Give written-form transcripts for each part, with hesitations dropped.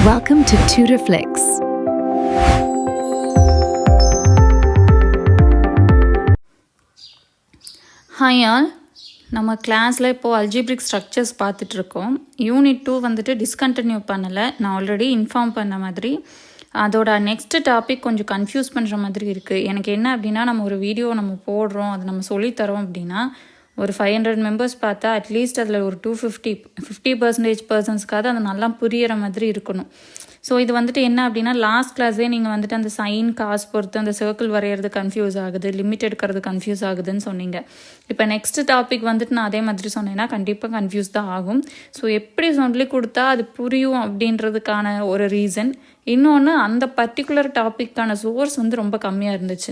Welcome to TutorFlix. Hi all. நம்ம கிளாஸில் இப்போது அல்ஜிப்ரிக் ஸ்ட்ரக்சர்ஸ் பார்த்துட்ருக்கோம். யூனிட் 2 வந்துட்டு டிஸ்கண்டினியூ பண்ணலை. நான் ஆல்ரெடி இன்ஃபார்ம் பண்ண மாதிரி அதோட நெக்ஸ்ட்டு டாபிக் கொஞ்சம் கன்ஃபியூஸ் பண்ணுற மாதிரி இருக்குது. எனக்கு என்ன அப்படின்னா, நம்ம ஒரு வீடியோ நம்ம போடுறோம், அது நம்ம சொல்லித்தரோம் அப்படின்னா ஒரு 500 மெம்பர்ஸ் பார்த்தா அட்லீஸ்ட் அதில் ஒரு 50% பர்சன்ஸ்க்காவது அது நல்லா புரியிற மாதிரி இருக்கணும். ஸோ இது வந்துட்டு என்ன அப்படின்னா, லாஸ்ட் கிளாஸே நீங்கள் வந்துட்டு அந்த சைன் காசு பொறுத்து அந்த சர்க்கிள் வரைகிறது கன்ஃபியூஸ் ஆகுது, லிமிட் எடுக்கிறது கன்ஃபியூஸ் ஆகுதுன்னு சொன்னீங்க. இப்போ நெக்ஸ்ட் டாபிக் வந்துட்டு நான் அதே மாதிரி சொன்னேன்னா கண்டிப்பாக கன்ஃபியூஸ் தான் ஆகும். ஸோ எப்படி சொல்லி கொடுத்தா அது புரியும் அப்படின்றதுக்கான ஒரு ரீசன். இன்னொன்று, அந்த பர்டிகுலர் டாப்பிக்கான சோர்ஸ் வந்து ரொம்ப கம்மியாக இருந்துச்சு.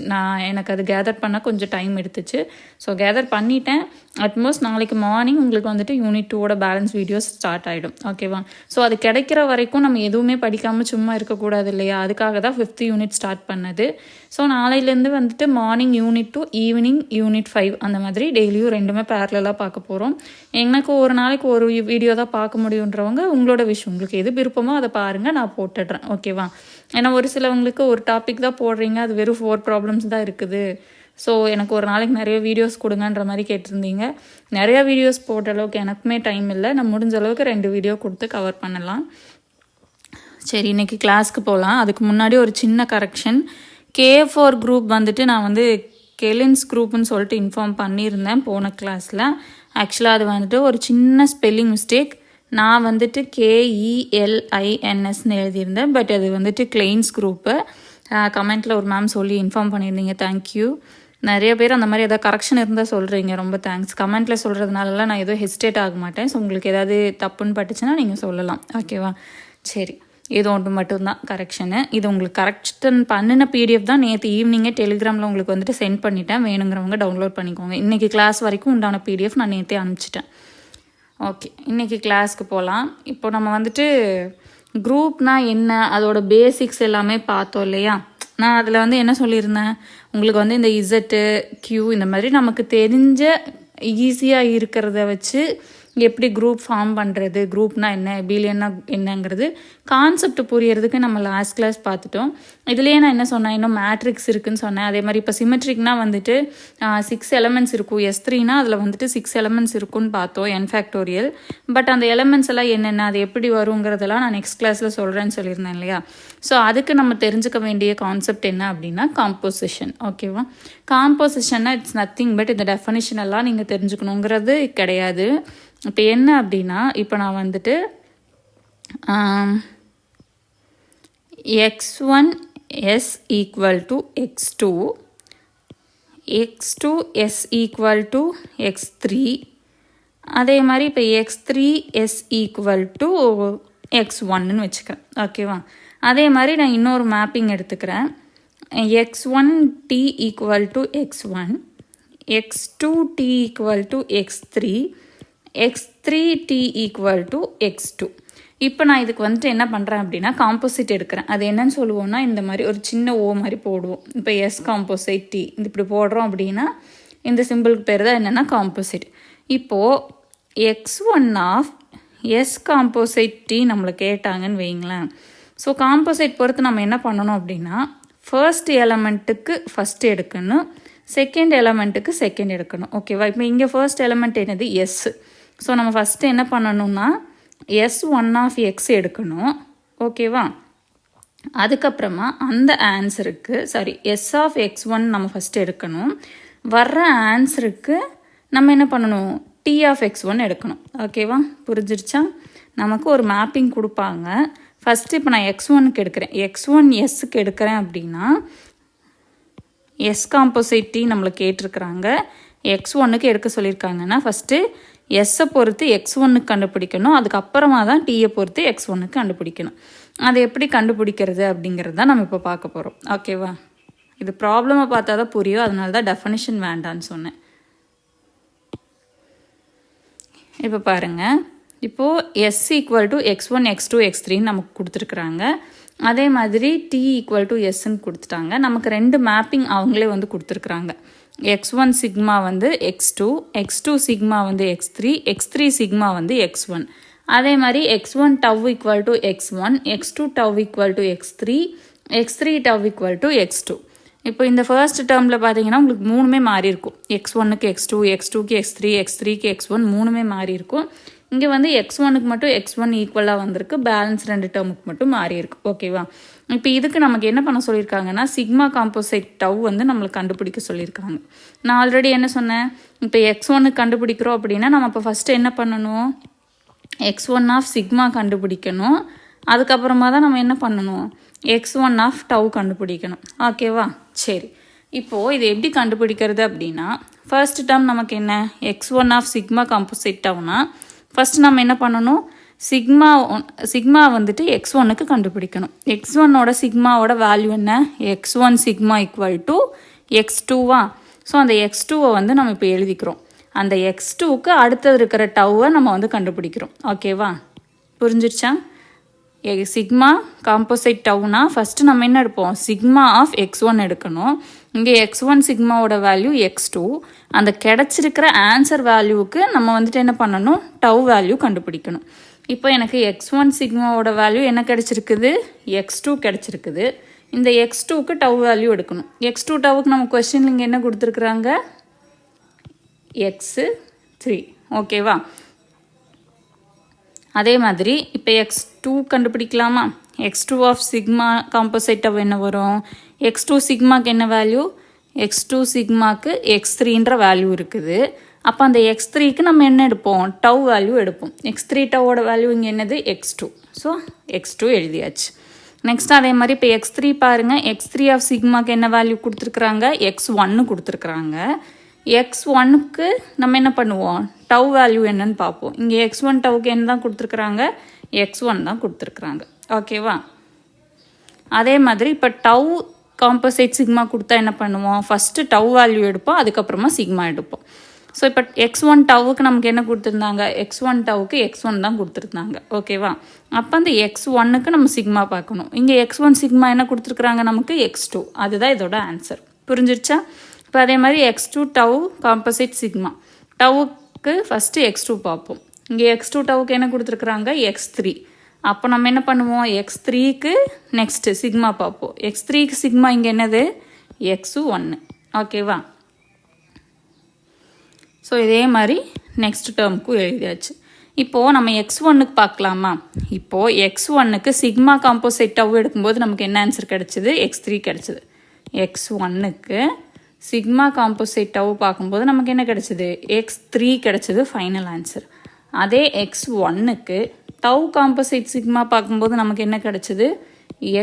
எனக்கு அது கேதர் பண்ண கொஞ்சம் டைம் எடுத்துச்சு. ஸோ கேதர் பண்ணிட்டேன். அட்மோஸ்ட் நாளைக்கு மார்னிங் உங்களுக்கு வந்துட்டு யூனிட் 2ஓட பேலன்ஸ் வீடியோஸ் ஸ்டார்ட் ஆகிடும். ஓகேவா? ஸோ அது கிடைக்கிற வரைக்கும் நம்ம எதுவுமே படிக்காமல் சும்மா இருக்கக்கூடாது இல்லையா? அதுக்காக தான் 5th யூனிட் ஸ்டார்ட் பண்ணது. ஸோ நாளையிலேருந்து வந்துட்டு மார்னிங் யூனிட் 2, ஈவினிங் யூனிட் 5 அந்த மாதிரி டெய்லியும் ரெண்டுமே பேரலாக பார்க்க போகிறோம். எனக்கு ஒரு நாளைக்கு ஒரு வீடியோ தான் பார்க்க முடியுன்றவங்க உங்களோட விஷயம். உங்களுக்கு எது விருப்பமோ அதை பாருங்கள், நான் போட்டுடுறேன். ஓகேவா? ஏன்னா ஒரு சிலவங்களுக்கு ஒரு டாபிக் தான் போடுறீங்க, அது வெறும் 4 ப்ராப்ளம்ஸ் தான் இருக்குது. ஸோ எனக்கு ஒரு நாளைக்கு நிறைய வீடியோஸ் கொடுங்கன்ற மாதிரி கேட்டிருந்தீங்க. நிறையா வீடியோஸ் போட்ட அளவுக்கு எனக்குமே டைம் இல்லை. நான் முடிஞ்ச அளவுக்கு 2 வீடியோ கொடுத்து கவர் பண்ணலாம். சரி, இன்றைக்கி கிளாஸ்க்கு போகலாம். அதுக்கு முன்னாடி ஒரு சின்ன கரெக்ஷன். K4 குரூப் வந்துட்டு நான் வந்து கெலின்ஸ் குரூப்னு சொல்லிட்டு இன்ஃபார்ம் பண்ணியிருந்தேன் போன கிளாஸில். ஆக்சுவலாக அது வந்துட்டு ஒரு சின்ன ஸ்பெல்லிங் மிஸ்டேக். நான் வந்துட்டு KELINSன்னு எழுதியிருந்தேன். பட் அது வந்துட்டு கிளெயின்ஸ் குரூப்பு. கமெண்ட்டில் ஒரு மேம் சொல்லி இன்ஃபார்ம் பண்ணியிருந்தீங்க. தேங்க்யூ. நிறைய பேர் அந்த மாதிரி எதாவது கரெக்ஷன் இருந்தால் சொல்கிறீங்க, ரொம்ப தேங்க்ஸ். கமெண்ட்டில் சொல்கிறதுனாலலாம் நான் எதுவும் ஹெசிடேட் ஆக மாட்டேன். ஸோ உங்களுக்கு ஏதாவது தப்புன்னு பட்டுச்சுன்னா நீங்கள் சொல்லலாம். ஓகேவா? சரி, இது ஒன்று மட்டும்தான் கரெக்ஷனு. இது உங்களுக்கு கரெக்ஷன் பண்ணின பிடிஎஃப் தான் நேற்று ஈவினிங்கே டெலிகிராமில் உங்களுக்கு வந்துட்டு சென்ட் பண்ணிட்டேன். வேணுங்கிறவங்க டவுன்லோட் பண்ணிக்கோங்க. இன்றைக்கி கிளாஸ் வரைக்கும் உண்டான பிடிஎஃப் நான் நேற்றே அனுப்பிச்சிட்டேன். ஓகே, இன்றைக்கி கிளாஸ்க்கு போகலாம். இப்போ நம்ம வந்துட்டு குரூப்னால் என்ன, அதோட பேசிக்ஸ் எல்லாமே பார்த்தோம் இல்லையா? நான் அதில் வந்து என்ன சொல்லியிருந்தேன், உங்களுக்கு வந்து இந்த இசட்டு கியூ இந்த மாதிரி நமக்கு தெரிஞ்ச ஈஸியாக இருக்கிறத வச்சு எப்படி குரூப் ஃபார்ம் பண்ணுறது, குரூப்னா என்ன, பீலியன்னா என்னங்கிறது கான்செப்ட் புரியறதுக்கு நம்ம லாஸ்ட் கிளாஸ் பார்த்துட்டோம். இதுலேயே நான் என்ன சொன்னேன், இன்னும் மேட்ரிக்ஸ் இருக்குதுன்னு சொன்னேன். அதே மாதிரி இப்போ சிமெட்ரிக்னால் வந்துட்டு 6 எலமெண்ட்ஸ் இருக்கும். S3னா அதில் வந்துட்டு 6 எலமெண்ட்ஸ் இருக்குன்னு பார்த்தோம், n ஃபேக்டோரியல். பட் அந்த எலமெண்ட்ஸ் எல்லாம் என்னென்ன, அது எப்படி வருங்கிறதெல்லாம் நான் நெக்ஸ்ட் கிளாஸில் சொல்கிறேன்னு சொல்லியிருந்தேன் இல்லையா? ஸோ அதுக்கு நம்ம தெரிஞ்சுக்க வேண்டிய கான்செப்ட் என்ன அப்படின்னா காம்போசிஷன். ஓகேவா? காம்போசிஷன்னா இட்ஸ் நத்திங் பட் இந்த டெஃபனிஷன் எல்லாம் நீங்கள் தெரிஞ்சுக்கணுங்கிறது கிடையாது. இப்போ என்ன அப்படின்னா, இப்போ நான் வந்துட்டு x1 s equal to x2, x2 s equal to x3, அதே மாதிரி இப்போ x3 s ஈக்குவல் டு x1ன்னு வச்சுக்கிறேன். ஓகேவா? அதே மாதிரி நான் இன்னொரு மேப்பிங் எடுத்துக்கிறேன். x1t equal to x1, x2t equal to x3, x3t equal to x2. இப்போ நான் இதுக்கு வந்துட்டு என்ன பண்ணுறேன் அப்படின்னா, காம்போசிட் எடுக்கிறேன். அது என்னன்னு சொல்லுவோம்னா, இந்த மாதிரி ஒரு சின்ன ஓ மாதிரி போடுவோம். இப்போ எஸ் காம்போசைட் டி இப்படி போடுறோம் அப்படின்னா இந்த சிம்பிளுக்கு பேர் தான் என்னென்னா காம்போசிட். இப்போது x1 of S composite D நம்மளை கேட்டாங்கன்னு வைங்களேன். ஸோ காம்போசைட் பொறுத்து நம்ம என்ன பண்ணணும் அப்படின்னா, ஃபர்ஸ்ட் எலமெண்ட்டுக்கு ஃபஸ்ட்டு எடுக்கணும், செகண்ட் எலமெண்ட்டுக்கு செகண்ட் எடுக்கணும். ஓகேவா? இப்போ இங்கே ஃபர்ஸ்ட் எலமெண்ட் என்னது, எஸ். ஸோ நம்ம ஃபஸ்ட்டு என்ன பண்ணணும்னா S1 ஆஃப் எக்ஸ் எடுக்கணும். ஓகேவா? அதுக்கப்புறமா அந்த ஆன்சருக்கு எஸ் ஆஃப் x1 நம்ம ஃபஸ்ட்டு எடுக்கணும். வர்ற ஆன்சருக்கு நம்ம என்ன பண்ணணும், டி ஆஃப் x1 எடுக்கணும். ஓகேவா? புரிஞ்சிருச்சா? நமக்கு ஒரு மேப்பிங் கொடுப்பாங்க. ஃபஸ்ட்டு இப்போ நான் x1க்கு எடுக்கிறேன், x1 எஸ்ஸுக்கு எடுக்கிறேன் அப்படின்னா எஸ் காம்போசைட் டி நம்மளை கேட்டிருக்கிறாங்க. x1க்கு எடுக்க சொல்லியிருக்காங்கன்னா ஃபஸ்ட்டு எஸ்ஸை பொறுத்து x1க்கு கண்டுபிடிக்கணும். அதுக்கப்புறமா தான் டீயை பொறுத்து x1க்கு கண்டுபிடிக்கணும். அதை எப்படி கண்டுபிடிக்கிறது அப்படிங்கிறது தான் நம்ம இப்போ பார்க்க போகிறோம். ஓகேவா? இது ப்ராப்ளமை பார்த்தா தான் புரியும், அதனால தான் டெஃபனிஷன் வேண்டான்னு சொன்னேன். இப்போ பாருங்கள், இப்போது S equal to x1 x2 x3 நமக்கு கொடுத்துருக்குறாங்க. அதே மாதிரி டி ஈக்குவல் டு எஸ்ன்னு கொடுத்துட்டாங்க. நமக்கு 2 மேப்பிங் அவங்களே வந்து கொடுத்துருக்குறாங்க. x1 சிக்மா வந்து x2, x2 சிக்மா வந்து x3, x3 சிக்மா வந்து x1. அதே மாதிரி x1 tau equal to x1, x2 tau equal to x3, x3 tau equal to x2. இப்போ இந்த ஃபர்ஸ்ட் டேர்மில் பார்த்தீங்கன்னா உங்களுக்கு மூணுமே மாறி இருக்கும். x1க்கு x2, x2க்கு x3, x3க்கு x1 மூணுமே மாறி இருக்கும். இங்கே வந்து x1க்கு மட்டும் x1 ஈக்குவலாக வந்திருக்கு, பேலன்ஸ் 2 டேர்முக்கு மட்டும் மாறி இருக்கு. ஓகேவா? இப்போ இதுக்கு நமக்கு என்ன பண்ண சொல்லியிருக்காங்கன்னா சிக்மா காம்போசைட் டவ் வந்து நம்மளுக்கு கண்டுபிடிக்க சொல்லியிருக்காங்க. நான் ஆல்ரெடி என்ன சொன்னேன், இப்போ x1க்கு கண்டுபிடிக்கிறோம் அப்படின்னா நம்ம இப்போ ஃபஸ்ட்டு என்ன பண்ணணும், x1 ஆஃப் சிக்மா கண்டுபிடிக்கணும். அதுக்கப்புறமா தான் நம்ம என்ன பண்ணணும், x1 ஆஃப் டவ் கண்டுபிடிக்கணும். ஓகேவா? சரி, இப்போது இது எப்படி கண்டுபிடிக்கிறது அப்படின்னா ஃபர்ஸ்ட் டேர்ம் நமக்கு என்ன, x1 ஆஃப் சிக்மா காம்போசைட் டவ்னா ஃபஸ்ட் நம்ம என்ன பண்ணணும், சிக்மா வந்துட்டு x1க்கு கண்டுபிடிக்கணும். x1ஓட சிக்மாவோட வேல்யூ என்ன, x1 சிக்மா ஈக்குவல் டு x2வா. ஸோ அந்த x2வை வந்து நம்ம இப்போ எழுதிக்கிறோம். அந்த x2க்கு அடுத்தது இருக்கிற டவ்வை நம்ம வந்து கண்டுபிடிக்கிறோம். ஓகேவா? புரிஞ்சிருச்சா? சிக்மா காம்போசைட் டவ்னா ஃபஸ்ட்டு நம்ம என்ன எடுப்போம், சிக்மா ஆஃப் x1 எடுக்கணும். இங்கே x1 சிக்மாவோட வேல்யூ x2. அந்த கிடச்சிருக்கிற ஆன்சர் வேல்யூவுக்கு நம்ம வந்துட்டு என்ன பண்ணணும், டவ் வேல்யூ கண்டுபிடிக்கணும். இப்போ எனக்கு x1 சிக்மாவோட வேல்யூ என்ன கிடச்சிருக்குது, x2 கிடச்சிருக்குது. இந்த x2க்கு டவ் வேல்யூ எடுக்கணும். x2 டவுக்கு நம்ம கொஸ்டின் இங்கே என்ன கொடுத்துருக்குறாங்க, x3. ஓகேவா? அதே மாதிரி இப்போ x2 கண்டுபிடிக்கலாமா, x2 of sigma composite tau என்ன வரும், x2 சிக்மாக்கு என்ன வேல்யூ, x2 சிக்மாக்கு x3ன்ற வேல்யூ இருக்குது. அப்போ அந்த x3க்கு நம்ம என்ன எடுப்போம், டவ் வேல்யூ எடுப்போம். x3 டவோட வேல்யூ இங்கே என்னது, x2. ஸோ x2 எழுதியாச்சு. நெக்ஸ்ட் அதே மாதிரி இப்போ x3 பாருங்கள், x3 ஆஃப் சிக்மாக்கு என்ன வேல்யூ கொடுத்துருக்குறாங்க, x1 கொடுத்துருக்குறாங்க. x1க்கு நம்ம என்ன பண்ணுவோம், டவ் வேல்யூ என்னன்னு பார்ப்போம். இங்கே x1 டவுக்கு என்ன தான் கொடுத்துருக்குறாங்க, x1 தான் கொடுத்துருக்குறாங்க. ஓகேவா? அதே மாதிரி இப்போ டவ் காம்போசைட் சிக்மா கொடுத்தா என்ன பண்ணுவோம், ஃபஸ்ட்டு டவ் வேல்யூ எடுப்போம், அதுக்கப்புறமா சிக்மா எடுப்போம். ஸோ இப்போ x1 டவுக்கு நமக்கு என்ன கொடுத்துருந்தாங்க, x1 டவுக்கு x1 தான் கொடுத்துருந்தாங்க. ஓகேவா? அப்போ அந்த x1க்கு நம்ம சிக்மா பார்க்கணும். இங்கே x1 சிக்மா என்ன கொடுத்துருக்குறாங்க நமக்கு, x2. அதுதான் இதோட ஆன்சர். புரிஞ்சிருச்சா? இப்போ அதே மாதிரி x2 டவ் காம்போசைட் சிக்மா டவுக்கு ஃபஸ்ட்டு x2 பார்ப்போம். இங்கே x2 டவுக்கு என்ன கொடுத்துருக்குறாங்க, x3. அப்போ நம்ம என்ன பண்ணுவோம், x3க்கு நெக்ஸ்ட்டு சிக்மா பார்ப்போம். x3க்கு சிக்மா இங்கே என்னது, x1. ஓகேவா? ஸோ இதே மாதிரி நெக்ஸ்ட் டேர்முக்கும் எழுதியாச்சு. இப்போது நம்ம x1க்கு பார்க்கலாமா. இப்போது x1க்கு சிக்மா காம்போசைட் டவ் எடுக்கும்போது நமக்கு என்ன ஆன்சர் கிடச்சிது, x3 கிடச்சிது. x1க்கு சிக்மா காம்போசைட் டவ் பார்க்கும்போது நமக்கு என்ன கிடச்சிது, x3 கிடச்சிது ஃபைனல் ஆன்சர். அதே x1க்கு டவ் காம்போசைட் சிக்மா பார்க்கும்போது நமக்கு என்ன கிடச்சிது,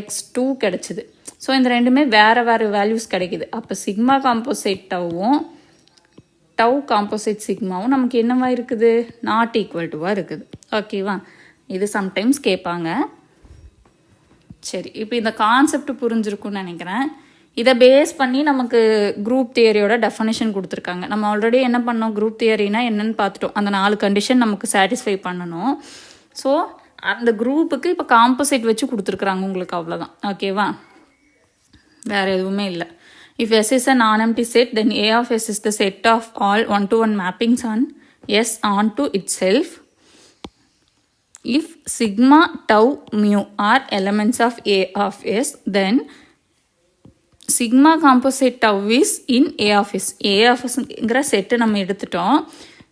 x2 கிடச்சிது. ஸோ இந்த ரெண்டுமே வேறு வேறு வேல்யூஸ் கிடைக்குது. அப்போ சிக்மா காம்போசைட் டவ்வும் டவ் காம்போசைட் சிக்மாவும் நமக்கு என்னவா இருக்குது, நாட் ஈக்குவல் டுவாக இருக்குது. ஓகேவா? இது சம்டைம்ஸ் கேட்பாங்க. சரி, இப்போ இந்த கான்செப்ட் புரிஞ்சிருக்குன்னு நினைக்கிறேன். இதை பேஸ் பண்ணி நமக்கு குரூப் தியரியோட டெஃபனிஷன் கொடுத்துருக்காங்க. நம்ம ஆல்ரெடி என்ன பண்ணோம், குரூப் தியரினா என்னன்னு பார்த்துட்டோம். அந்த 4 கண்டிஷன் நமக்கு சாட்டிஸ்ஃபை பண்ணணும். ஸோ அந்த குரூப்புக்கு இப்போ காம்போசைட் வச்சு கொடுத்துருக்குறாங்க உங்களுக்கு, அவ்வளோதான். ஓகேவா? வேறு எதுவுமே இல்லை. If S is a non-empty set, then A of S is the set of all one-to-one mappings on S onto itself. If sigma, tau, mu are elements of A of S, then sigma composite tau is in A of S. A of Sங்கிற set நம்ம எடுத்துட்டோம்.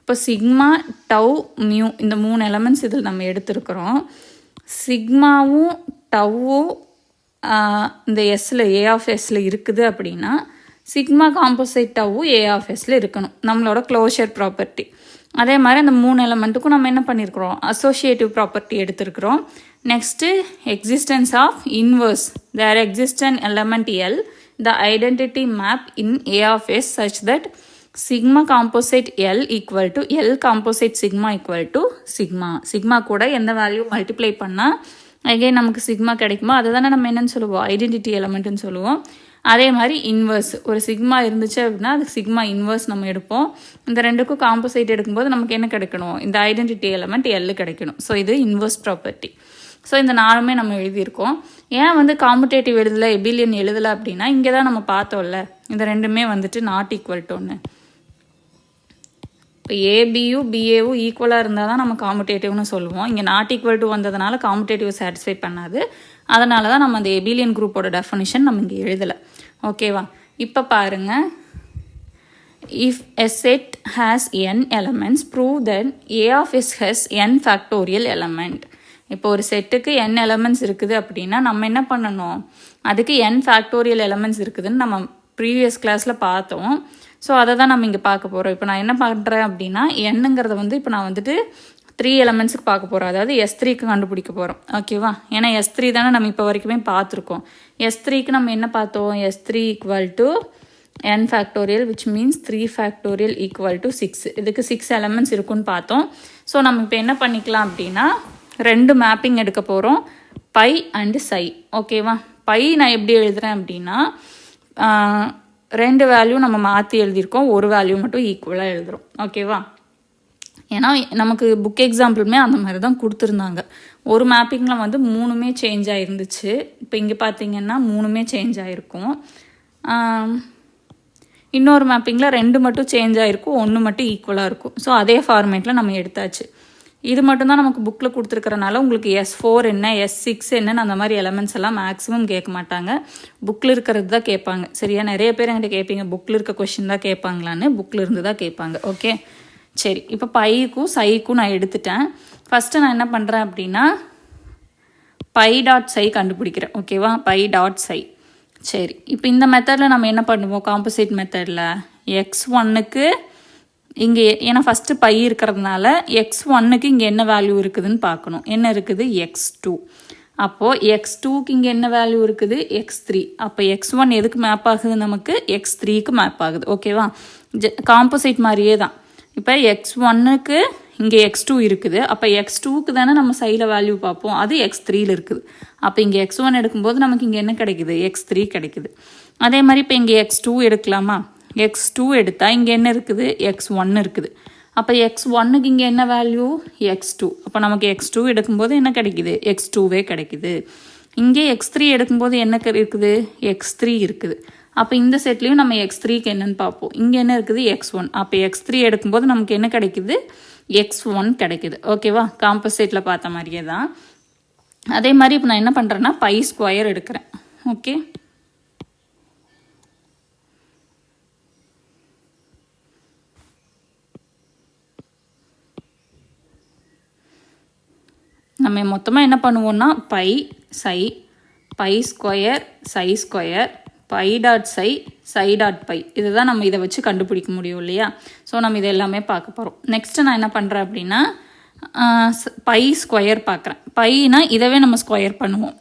இப்போ sigma, tau, mu இந்த 3 elements இதில் நம்ம எடுத்துருக்குறோம். சிக்மாவும் டவ்வும் இந்த எஸ்ஸில் ஏ of எஸ்ஸில் இருக்குது அப்படின்னா சிக்மா காம்போசைட் டவ்வும் ஏ ஆஃப் எஸ்ஸில் இருக்கணும், நம்மளோட க்ளோஷர் ப்ராப்பர்ட்டி. அதே மாதிரி அந்த 3 எலமெண்ட்டுக்கும் நம்ம என்ன பண்ணியிருக்கிறோம், அசோசியேட்டிவ் ப்ராப்பர்ட்டி எடுத்திருக்கிறோம். Next existence of inverse, there exists element L, the identity map in A of S such that sigma composite L equal to L composite sigma equal to sigma. Sigma கூட எந்த value multiply பண்ணால் again நமக்கு sigma கிடைக்குமோ அதை தானே நம்ம என்னன்னு சொல்லுவோம், ஐடென்டிட்டி எலமெண்ட்டுன்னு சொல்லுவோம். அதே மாதிரி இன்வர்ஸ், ஒரு சிக்மா இருந்துச்சு அப்படின்னா அதுக்கு சிக்மா இன்வர்ஸ் நம்ம எடுப்போம். இந்த ரெண்டுக்கும் காம்போசைட் எடுக்கும்போது நமக்கு என்ன கிடைக்கணும், இந்த ஐடென்டிட்டி எலமெண்ட் எல் கிடைக்கணும். ஸோ இது இன்வர்ஸ் ப்ராப்பர்ட்டி. ஸோ இந்த 4மே நம்ம எழுதியிருக்கோம். ஏன் வந்து காம்படேட்டிவ் எழுதலை, எபிலியன் எழுதலை அப்படின்னா இங்கே தான் நம்ம பார்த்தோம்ல, இந்த ரெண்டுமே வந்துட்டு நாட் ஈக்குவல் டு ஒன்று. இப்போ ஏபியும் பிஏவும் ஈக்குவலாக இருந்தால் தான் நம்ம காம்படேட்டிவ்னு சொல்லுவோம். இங்கே நாட் ஈக்குவல் டு வந்ததுனால காம்படேட்டிவ் சாட்டிஸ்ஃபை பண்ணாது. அதனால தான் நம்ம அந்த எபிலியன் குரூப்போட டெஃபினிஷன் நம்ம இங்கே எழுதலை. ஓகேவா? இப்போ பாருங்கள், if a set has n elements, prove that a of s has n factorial element. இப்போ ஒரு செட்டுக்கு n எலமெண்ட்ஸ் இருக்குது அப்படின்னா நம்ம என்ன பண்ணணும், அதுக்கு n ஃபேக்டோரியல் எலமெண்ட்ஸ் இருக்குதுன்னு நம்ம ப்ரீவியஸ் கிளாஸில் பார்த்தோம். ஸோ அதை தான் நம்ம இங்கே பார்க்க போகிறோம். இப்போ நான் என்ன பண்ணுறேன் அப்படின்னா, என்னங்கிறத வந்து இப்போ நான் வந்துட்டு 3 எலமெண்ட்ஸுக்கு பார்க்க போகிறோம். அதாவது S3க்கு கண்டுபிடிக்க போகிறோம். ஓகேவா? ஏன்னா S3 தானே நம்ம இப்போ வரைக்குமே பார்த்துருக்கோம். S3க்கு நம்ம என்ன பார்த்தோம், S3 equal to n factorial, which means 3 factorial equal to 6. இதுக்கு 6 elements இருக்குன்னு பார்த்தோம். ஸோ நம்ம இப்போ என்ன பண்ணிக்கலாம் அப்படின்னா, 2 மேப்பிங் எடுக்க போகிறோம், பை அண்டு சை. ஓகேவா? பை நான் எப்படி எழுதுகிறேன் அப்படின்னா, 2 வேல்யூ நம்ம மாற்றி எழுதியிருக்கோம், ஒரு வேல்யூ மட்டும் ஈக்குவலாக எழுதுகிறோம். ஓகேவா? ஏன்னா நமக்கு புக் எக்ஸாம்பிளுமே அந்த மாதிரி தான் கொடுத்துருந்தாங்க. ஒரு மேப்பிங்கில் வந்து 3மே சேஞ்ச் ஆகிருந்துச்சு. இப்போ இங்கே பார்த்தீங்கன்னா 3மே சேஞ்ச் ஆகிருக்கும். இன்னொரு மேப்பிங்கில் 2 மட்டும் சேஞ்ச் ஆகிருக்கும், 1 மட்டும் ஈக்குவலாக இருக்கும். ஸோ அதே ஃபார்மேட்டில் நம்ம எடுத்தாச்சு. இது மட்டும்தான் நமக்கு புக்கில் கொடுத்துருக்கறனால உங்களுக்கு S4 என்ன, S6 என்னன்னு அந்த மாதிரி எலமெண்ட்ஸ் எல்லாம் மேக்ஸிமம் கேட்க மாட்டாங்க. புக்கில் இருக்கிறது தான் கேட்பாங்க. சரியா? நிறைய பேர் என்கிட்ட கேட்பீங்க, புக்கில் இருக்க கொஷின் தான் கேட்பாங்களான்னு. புக்கில் இருந்து தான் கேட்பாங்க. ஓகே, சரி. இப்போ பைக்கும் சைக்கும் நான் எடுத்துட்டேன். ஃபஸ்ட்டு நான் என்ன பண்ணுறேன் அப்படின்னா, பை டாட் சை கண்டுபிடிக்கிறேன். ஓகேவா? பை டாட் சை. சரி, இப்போ இந்த மெத்தடில் நம்ம என்ன பண்ணுவோம், காம்போசிட் மெத்தடில் x1க்கு இங்கே, ஏன்னா ஃபஸ்ட்டு பை இருக்கிறதுனால x1க்கு இங்கே என்ன வேல்யூ இருக்குதுன்னு பார்க்கணும். என்ன இருக்குது, x2. அப்போது x2க்கு இங்கே என்ன வேல்யூ இருக்குது, x3. அப்போ x1 எதுக்கு மேப் ஆகுது, நமக்கு x3க்கு மேப் ஆகுது. ஓகேவா? காம்போசிட் மாதிரியே தான். இப்போ x1க்கு இங்கே x2 இருக்குது. அப்போ x2க்கு தானே நம்ம சைடில் வேல்யூ பார்ப்போம், அது x3யில் இருக்குது. அப்போ இங்கே x1 எடுக்கும்போது நமக்கு இங்கே என்ன கிடைக்குது, x3 கிடைக்குது. அதே மாதிரி இப்போ இங்கே x2 எடுக்கலாமா, x2 எடுத்தால் இங்கே என்ன இருக்குது, x1 இருக்குது. அப்போ x1க்கு இங்கே என்ன வேல்யூ, x2. அப்போ நமக்கு x2 எடுக்கும்போது என்ன கிடைக்குது, x2வே கிடைக்குது. இங்கே x3 எடுக்கும்போது என்ன இருக்குது, x3 இருக்குது. அப்போ இந்த செட்லேயும் நம்ம x3க்கு என்னன்னு பார்ப்போம். இங்கே என்ன இருக்குது, x1. அப்போ x3 எடுக்கும்போது நமக்கு என்ன கிடைக்குது, x1 கிடைக்குது. ஓகேவா? காம்போசிட்டில் பார்த்த மாதிரியே தான். அதே மாதிரி இப்போ நான் என்ன பண்ணுறேன்னா, பை ஸ்கொயர் எடுக்கிறேன். ஓகே, நம்ம மொத்தமாக என்ன பண்ணுவோம்னா, pi psi, pi square, psi square, pi dot psi dot pi, இதுதான் நம்ம இதை வச்சு கண்டுபிடிக்க முடியும் இல்லையா? ஸோ நம்ம இது எல்லாமே பார்க்க போகிறோம். நெக்ஸ்ட்டு நான் என்ன பண்ணுறேன் அப்படின்னா, பை ஸ்கொயர் பார்க்குறேன். பைனா இதவே நம்ம ஸ்கொயர் பண்ணுவோம்.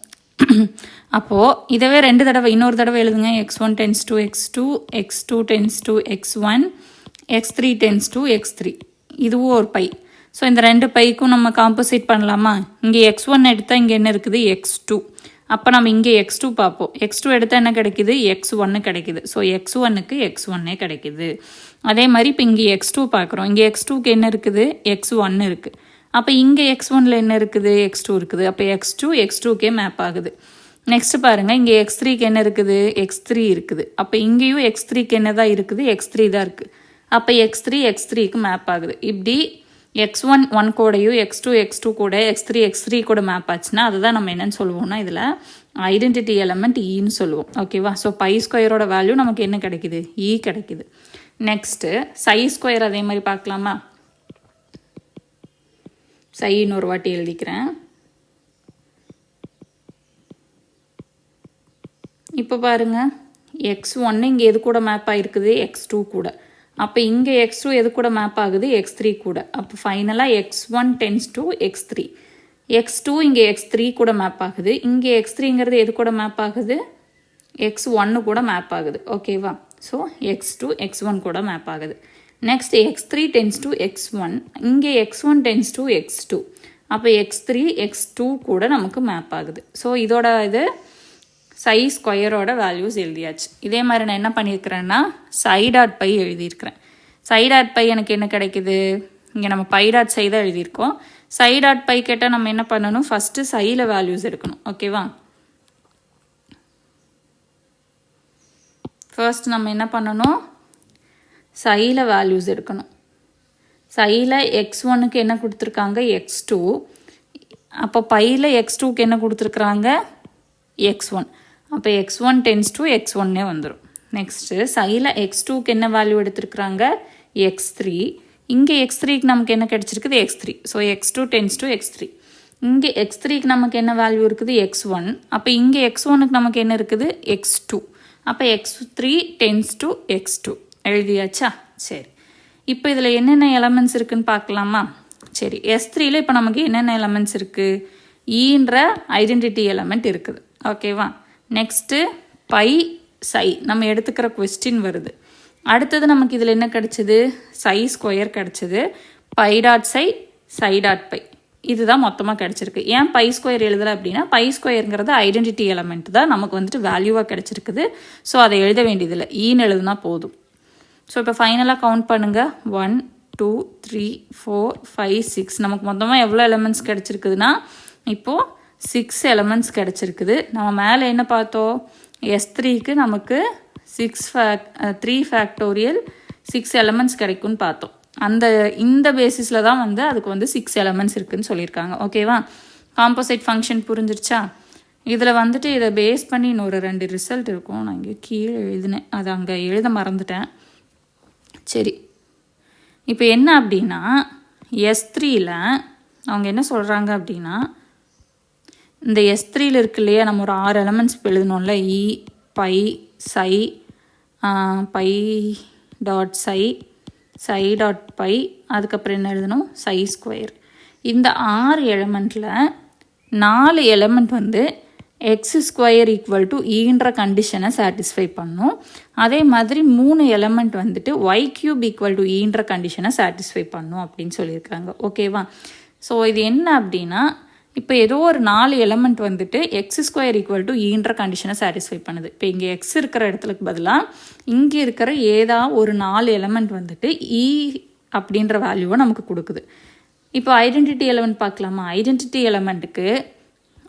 அப்போது இதவே 2 தடவை, இன்னொரு தடவை எழுதுங்க. x1 tends to x2, x2 tends to x1, x3 tends to x3. இதுவும் ஒரு பை. ஸோ இந்த 2 பைக்கும் நம்ம காம்போசிட் பண்ணலாமா? இங்கே x1 எடுத்தால் இங்கே என்ன இருக்குது, x2. அப்போ நம்ம இங்கே x2 பார்ப்போம். x2 எடுத்தால் என்ன கிடைக்குது, x1 கிடைக்குது. ஸோ x1க்கு x1 கிடைக்குது. அதே மாதிரி இப்போ இங்கே x2 பார்க்குறோம். இங்கே x2க்கு என்ன இருக்குது, x1 இருக்குது. அப்போ இங்கே x1ல என்ன இருக்குது, x2 இருக்குது. அப்போ x2க்கே மேப் ஆகுது. நெக்ஸ்ட்டு பாருங்கள், இங்கே x3க்கு என்ன இருக்குது, x3 இருக்குது. அப்போ இங்கேயும் x3க்கு என்ன தான் இருக்குது, x3 தான் இருக்குது. அப்போ x3க்கு மேப் ஆகுது. இப்படி x1 1 கூடயும் x2 கூட x3 கூட மேப் ஆச்சுன்னா அதுதான் நம்ம என்னன்னு சொல்லுவோம்னா, இதில் ஐடென்டிட்டி எலமெண்ட் ஈன்னு சொல்லுவோம். ஓகேவா? ஸோ பை ஸ்கொயரோட வேல்யூ நமக்கு என்ன கிடைக்குது, ஈ கிடைக்குது. நெக்ஸ்ட்டு சை ஸ்கொயர் அதே மாதிரி பார்க்கலாமா? சைன்னு ஒரு வாட்டி எழுதிக்கிறேன். இப்போ பாருங்கள், x1 இங்கே எது கூட மேப் ஆகிருக்குது, x2 கூட. அப்போ இங்கே x2 எது கூட மேப் ஆகுது, x3 கூட. அப்போ ஃபைனலாக x1 tends to x3. x2 இங்கே x3 கூட மேப் ஆகுது. இங்கே x3ங்கிறது எது கூட மேப் ஆகுது, x1 கூட மேப் ஆகுது. ஓகேவா? ஸோ x2 x1 கூட மேப் ஆகுது. Next x3 tends to x1. இங்கே x1 டென்ஸ் டு x2. அப்போ x3 x2 கூட நமக்கு மேப் ஆகுது. ஸோ இதோட இது சை ஸ்கொயரோட வேல்யூஸ் எழுதியாச்சு. இதே மாதிரி நான் என்ன பண்ணியிருக்கிறேன்னா, சை டாட் பை எழுதியிருக்கிறேன். சை டாட் பை எனக்கு என்ன கிடைக்குது, இங்கே நம்ம பை டாட் சை தான் எழுதியிருக்கோம். சை டாட் பை கேட்டால் நம்ம என்ன பண்ணணும், ஃபஸ்ட்டு சையில் வேல்யூஸ் எடுக்கணும். ஓகேவா? ஃபர்ஸ்ட் நம்ம என்ன பண்ணணும், சையில் வேல்யூஸ் எடுக்கணும். சையில் x1க்கு என்ன கொடுத்துருக்காங்க x2. அப்போ பையில் x2க்கு என்ன கொடுத்துருக்குறாங்க x1. அப்போ x1 டென்ஸ் டு x1 வந்துடும். நெக்ஸ்ட்டு சையில் x2க்கு என்ன வேல்யூ எடுத்துருக்குறாங்க x3. இங்கே x3க்கு நமக்கு என்ன கிடச்சிருக்குது x3. So x2 tends to x3. இங்கே x3க்கு நமக்கு என்ன வேல்யூ இருக்குது x1. அப்போ இங்கே x1க்கு நமக்கு என்ன இருக்குது x2. அப்போ x3 டென்ஸ் டு x2 எழுதியாச்சா? சரி, இப்போ இதில் என்னென்ன எலமெண்ட்ஸ் இருக்குதுன்னு பார்க்கலாமா? சரி, S3ல் இப்போ நமக்கு என்னென்ன எலமெண்ட்ஸ் இருக்குது? ஈன்ற ஐடென்டிட்டி எலமெண்ட் இருக்குது. ஓகேவா? நெக்ஸ்ட்டு பை சை நம்ம எடுத்துக்கிற கொஸ்டின் வருது. அடுத்தது நமக்கு இதில் என்ன கிடச்சிது? சை ஸ்கொயர் கிடச்சிது. Pi dot psi, psi dot pi, இதுதான் மொத்தமாக கிடச்சிருக்கு. ஏன் பை ஸ்கொயர் எழுதலை அப்படின்னா பை ஸ்கொயருங்கிறது ஐடென்டிட்டி எலமெண்ட் தான் நமக்கு வந்துட்டு வேல்யூவாக கிடச்சிருக்குது. ஸோ அதை எழுத வேண்டியதில்லை, ஈன்னு எழுதுனா போதும். ஸோ இப்போ ஃபைனலாக கவுண்ட் பண்ணுங்கள். 1 2 3 4 5 6 நமக்கு மொத்தமாக எவ்வளோ எலமெண்ட்ஸ் கிடச்சிருக்குதுன்னா இப்போது 6 எலமெண்ட்ஸ் கிடச்சிருக்குது. நம்ம மேலே என்ன பார்த்தோம்? S3க்கு நமக்கு 3 ஃபேக்டோரியல் 6 எலமெண்ட்ஸ் கிடைக்கும்னு பார்த்தோம். இந்த பேசிஸில் தான் வந்து அதுக்கு வந்து 6 எலமெண்ட்ஸ் இருக்குதுன்னு சொல்லியிருக்காங்க. ஓகேவா? காம்போசைட் ஃபங்க்ஷன் புரிஞ்சிருச்சா? இதில் வந்துட்டு இதை பேஸ் பண்ணி இன்னொரு 2 ரிசல்ட் இருக்கும். நான் இங்கே கீழே எழுதினேன், அதை அங்கே எழுத மறந்துட்டேன். சரி, இப்போ என்ன அப்படின்னா S3ல் அவங்க என்ன சொல்கிறாங்க அப்படின்னா இந்த S3ல் இருக்கு இல்லையா, நம்ம ஒரு 6 எலமெண்ட்ஸ் இப்போ எழுதணும்ல. E phi psi, phi dot psi, psi dot phi, அதுக்கப்புறம் என்ன எழுதணும்? Psi square. இந்த 6 எலமெண்ட்டில் 4 எலமெண்ட் வந்து எக்ஸ் ஸ்கொயர் ஈக்குவல் டு ஈன்ற கண்டிஷனை சாட்டிஸ்ஃபை பண்ணும். அதே மாதிரி 3 எலமெண்ட் வந்துட்டு ஒய் கியூப் ஈக்குவல் டு ஈன்ற கண்டிஷனை சாட்டிஸ்ஃபை பண்ணும் அப்படின்னு சொல்லியிருக்காங்க. ஓகேவா? ஸோ இது என்ன அப்படின்னா இப்போ ஏதோ ஒரு 4 எலமெண்ட் வந்துட்டு எக்ஸ் ஸ்கொயர் ஈக்குவல் டு ஈன்ற கண்டிஷனை சாட்டிஸ்ஃபை பண்ணுது. இப்போ இங்கே எக்ஸ் இருக்கிற இடத்துக்கு பதிலாக இங்கே இருக்கிற ஏதாவது ஒரு 4 எலமெண்ட் வந்துட்டு இ அப்படின்ற வேல்யூவை நமக்கு கொடுக்குது. இப்போ ஐடென்டிட்டி எலமெண்ட் பார்க்கலாமா? ஐடென்டிட்டி எலமெண்ட்டுக்கு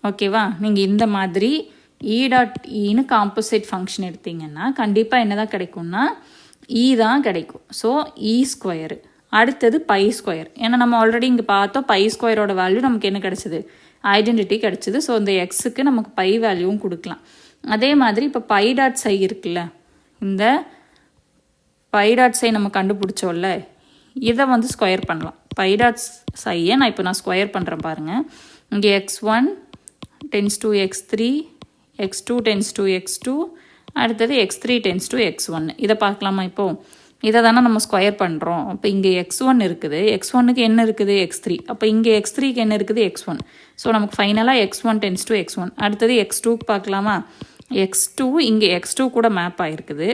ஓகேவா, நீங்கள் இந்த மாதிரி இ டாட் ஈன்னு காம்போசைட் ஃபங்க்ஷன் எடுத்தீங்கன்னா கண்டிப்பாக என்ன தான் கிடைக்கும்னா இ தான் கிடைக்கும். ஸோ இ ஸ்கொயரு. அடுத்தது பை ஸ்கொயர். ஏன்னா நம்ம ஆல்ரெடி இங்கே பார்த்தோம் பை ஸ்கொயரோட வேல்யூ நமக்கு என்ன கிடச்சிது? ஐடென்டிட்டி கிடச்சிது. ஸோ இந்த எக்ஸுக்கு நமக்கு பை வேல்யூவும் கொடுக்கலாம். அதே மாதிரி இப்போ பை டாட் சை இருக்குல்ல, இந்த பை டாட் சை நம்ம கண்டுபிடிச்சோம்ல, இதை வந்து ஸ்கொயர் பண்ணலாம். பை டாட் சையை நான் ஸ்கொயர் பண்ணுறேன் பாருங்கள். இங்கே x1 tends to x3, x2 tends to x2, அடுத்தது x3 டென்ஸ் டு x1. இதை பார்க்கலாமா? இப்போது இதை தானே நம்ம ஸ்கொயர் பண்ணுறோம். அப்போ இங்கே x1 இருக்குது, x1க்கு என்ன இருக்குது? x3. அப்போ இங்கே x3க்கு என்ன இருக்குது? x1. ஸோ நமக்கு ஃபைனலாக x1 டென்ஸ் டு x1. அடுத்தது x2க்கு பார்க்கலாமா? x2 இங்கே x2 கூட மேப் ஆகிருக்குது.